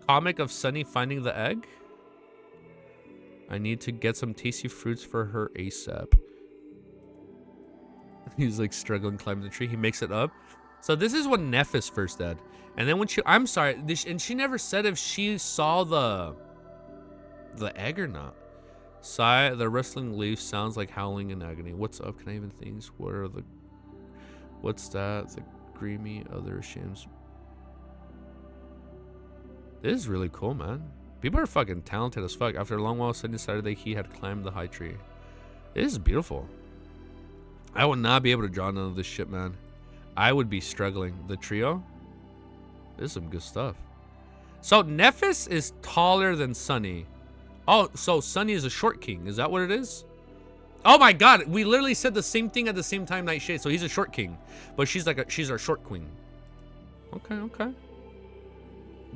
Comic of Sunny finding the egg? I need to get some tasty fruits for her ASAP. He's like struggling climbing the tree. He makes it up. So this is when Nephis first died. And then when I'm sorry, and she never said if she saw the egg or not. Sigh, the rustling leaf sounds like howling in agony. What's up? Can I even things? What's that? The creamy other shames. This is really cool, man. People are fucking talented as fuck. After a long while, Sunny decided that he had climbed the high tree. This is beautiful. I would not be able to draw none of this shit, man. I would be struggling. The trio? This is some good stuff. So Nephis is taller than Sunny. Oh, so Sunny is a short king. Is that what it is? Oh my god, we literally said the same thing at the same time, Nightshade. So he's a short king, but she's our short queen. Okay.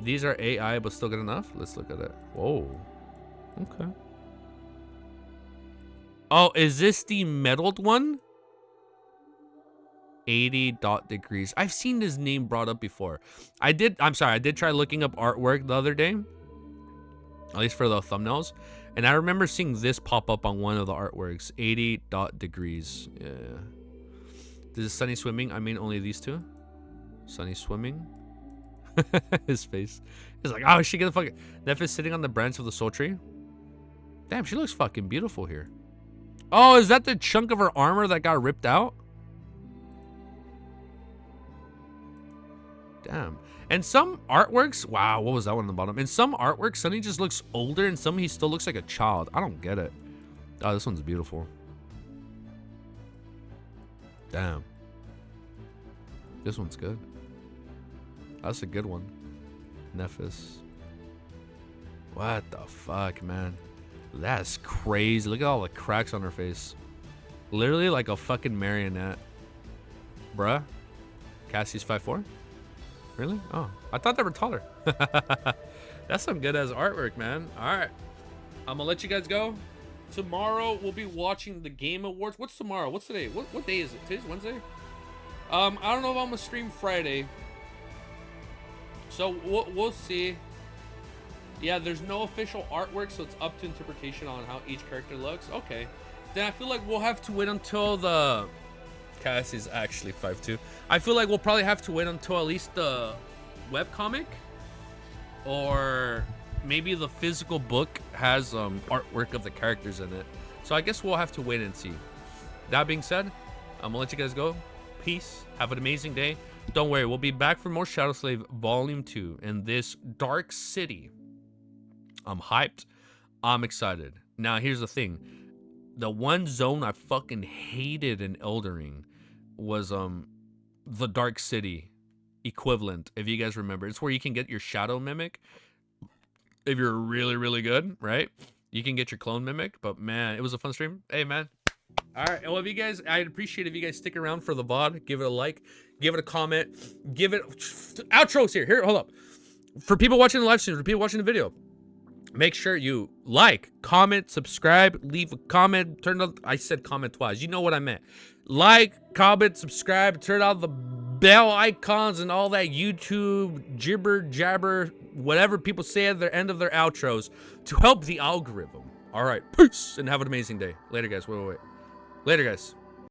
These are AI, but still good enough. Let's look at it. Whoa. Okay. Oh, is this the metalled one? 80 degrees. I've seen this name brought up before. I did try looking up artwork the other day. At least for the thumbnails. And I remember seeing this pop up on one of the artworks. 80 degrees. Yeah. This is Sunny swimming. I mean, only these two. Sunny swimming. His face. He's like, oh, she get the fuck. Nephis sitting on the branch of the soul tree. Damn, she looks fucking beautiful here. Oh, is that the chunk of her armor that got ripped out? Damn. And some artworks, wow, what was that one on the bottom? In some artworks, Sunny just looks older, and some he still looks like a child. I don't get it. Oh, this one's beautiful. Damn. This one's good. That's a good one. Nephis. What the fuck, man? That's crazy. Look at all the cracks on her face. Literally like a fucking marionette. Bruh. Cassie's 5'4"? Really? Oh, I thought they were taller. That's some good ass artwork, man. All right, I'm gonna let you guys go. Tomorrow we'll be watching the Game Awards. What's tomorrow? What's today? What day is it? Today's Wednesday. I don't know if I'm gonna stream Friday, so we'll see. Yeah, there's no official artwork, so it's up to interpretation on how each character looks. Okay, then I feel like we'll have to wait until the Cassie's actually 5'2". I feel like we'll probably have to wait until at least the webcomic or maybe the physical book has artwork of the characters in it. So I guess we'll have to wait and see. That being said, I'm gonna let you guys go. Peace. Have an amazing day. Don't worry, we'll be back for more Shadow Slave Volume 2 in this dark city. I'm hyped. I'm excited. Now, here's the thing. The one zone I fucking hated in Elden Ring was the Dark City equivalent, if you guys remember. It's where you can get your shadow mimic. if you're really, really good, right? You can get your clone mimic, but man, it was a fun stream. Hey, man. All right, well, if you guys, I'd appreciate if you guys stick around for the VOD. Give it a like, give it a comment, give it outros here. Here, hold up. For people watching the live stream, for people watching the video, make sure you like, comment, subscribe, leave a comment, turn on, I said comment twice. You know what I meant. Like, comment, subscribe, turn on the bell icons and all that YouTube jibber jabber, whatever people say at the end of their outros to help the algorithm. All right, peace, and have an amazing day. Later, guys. Wait. Later, guys.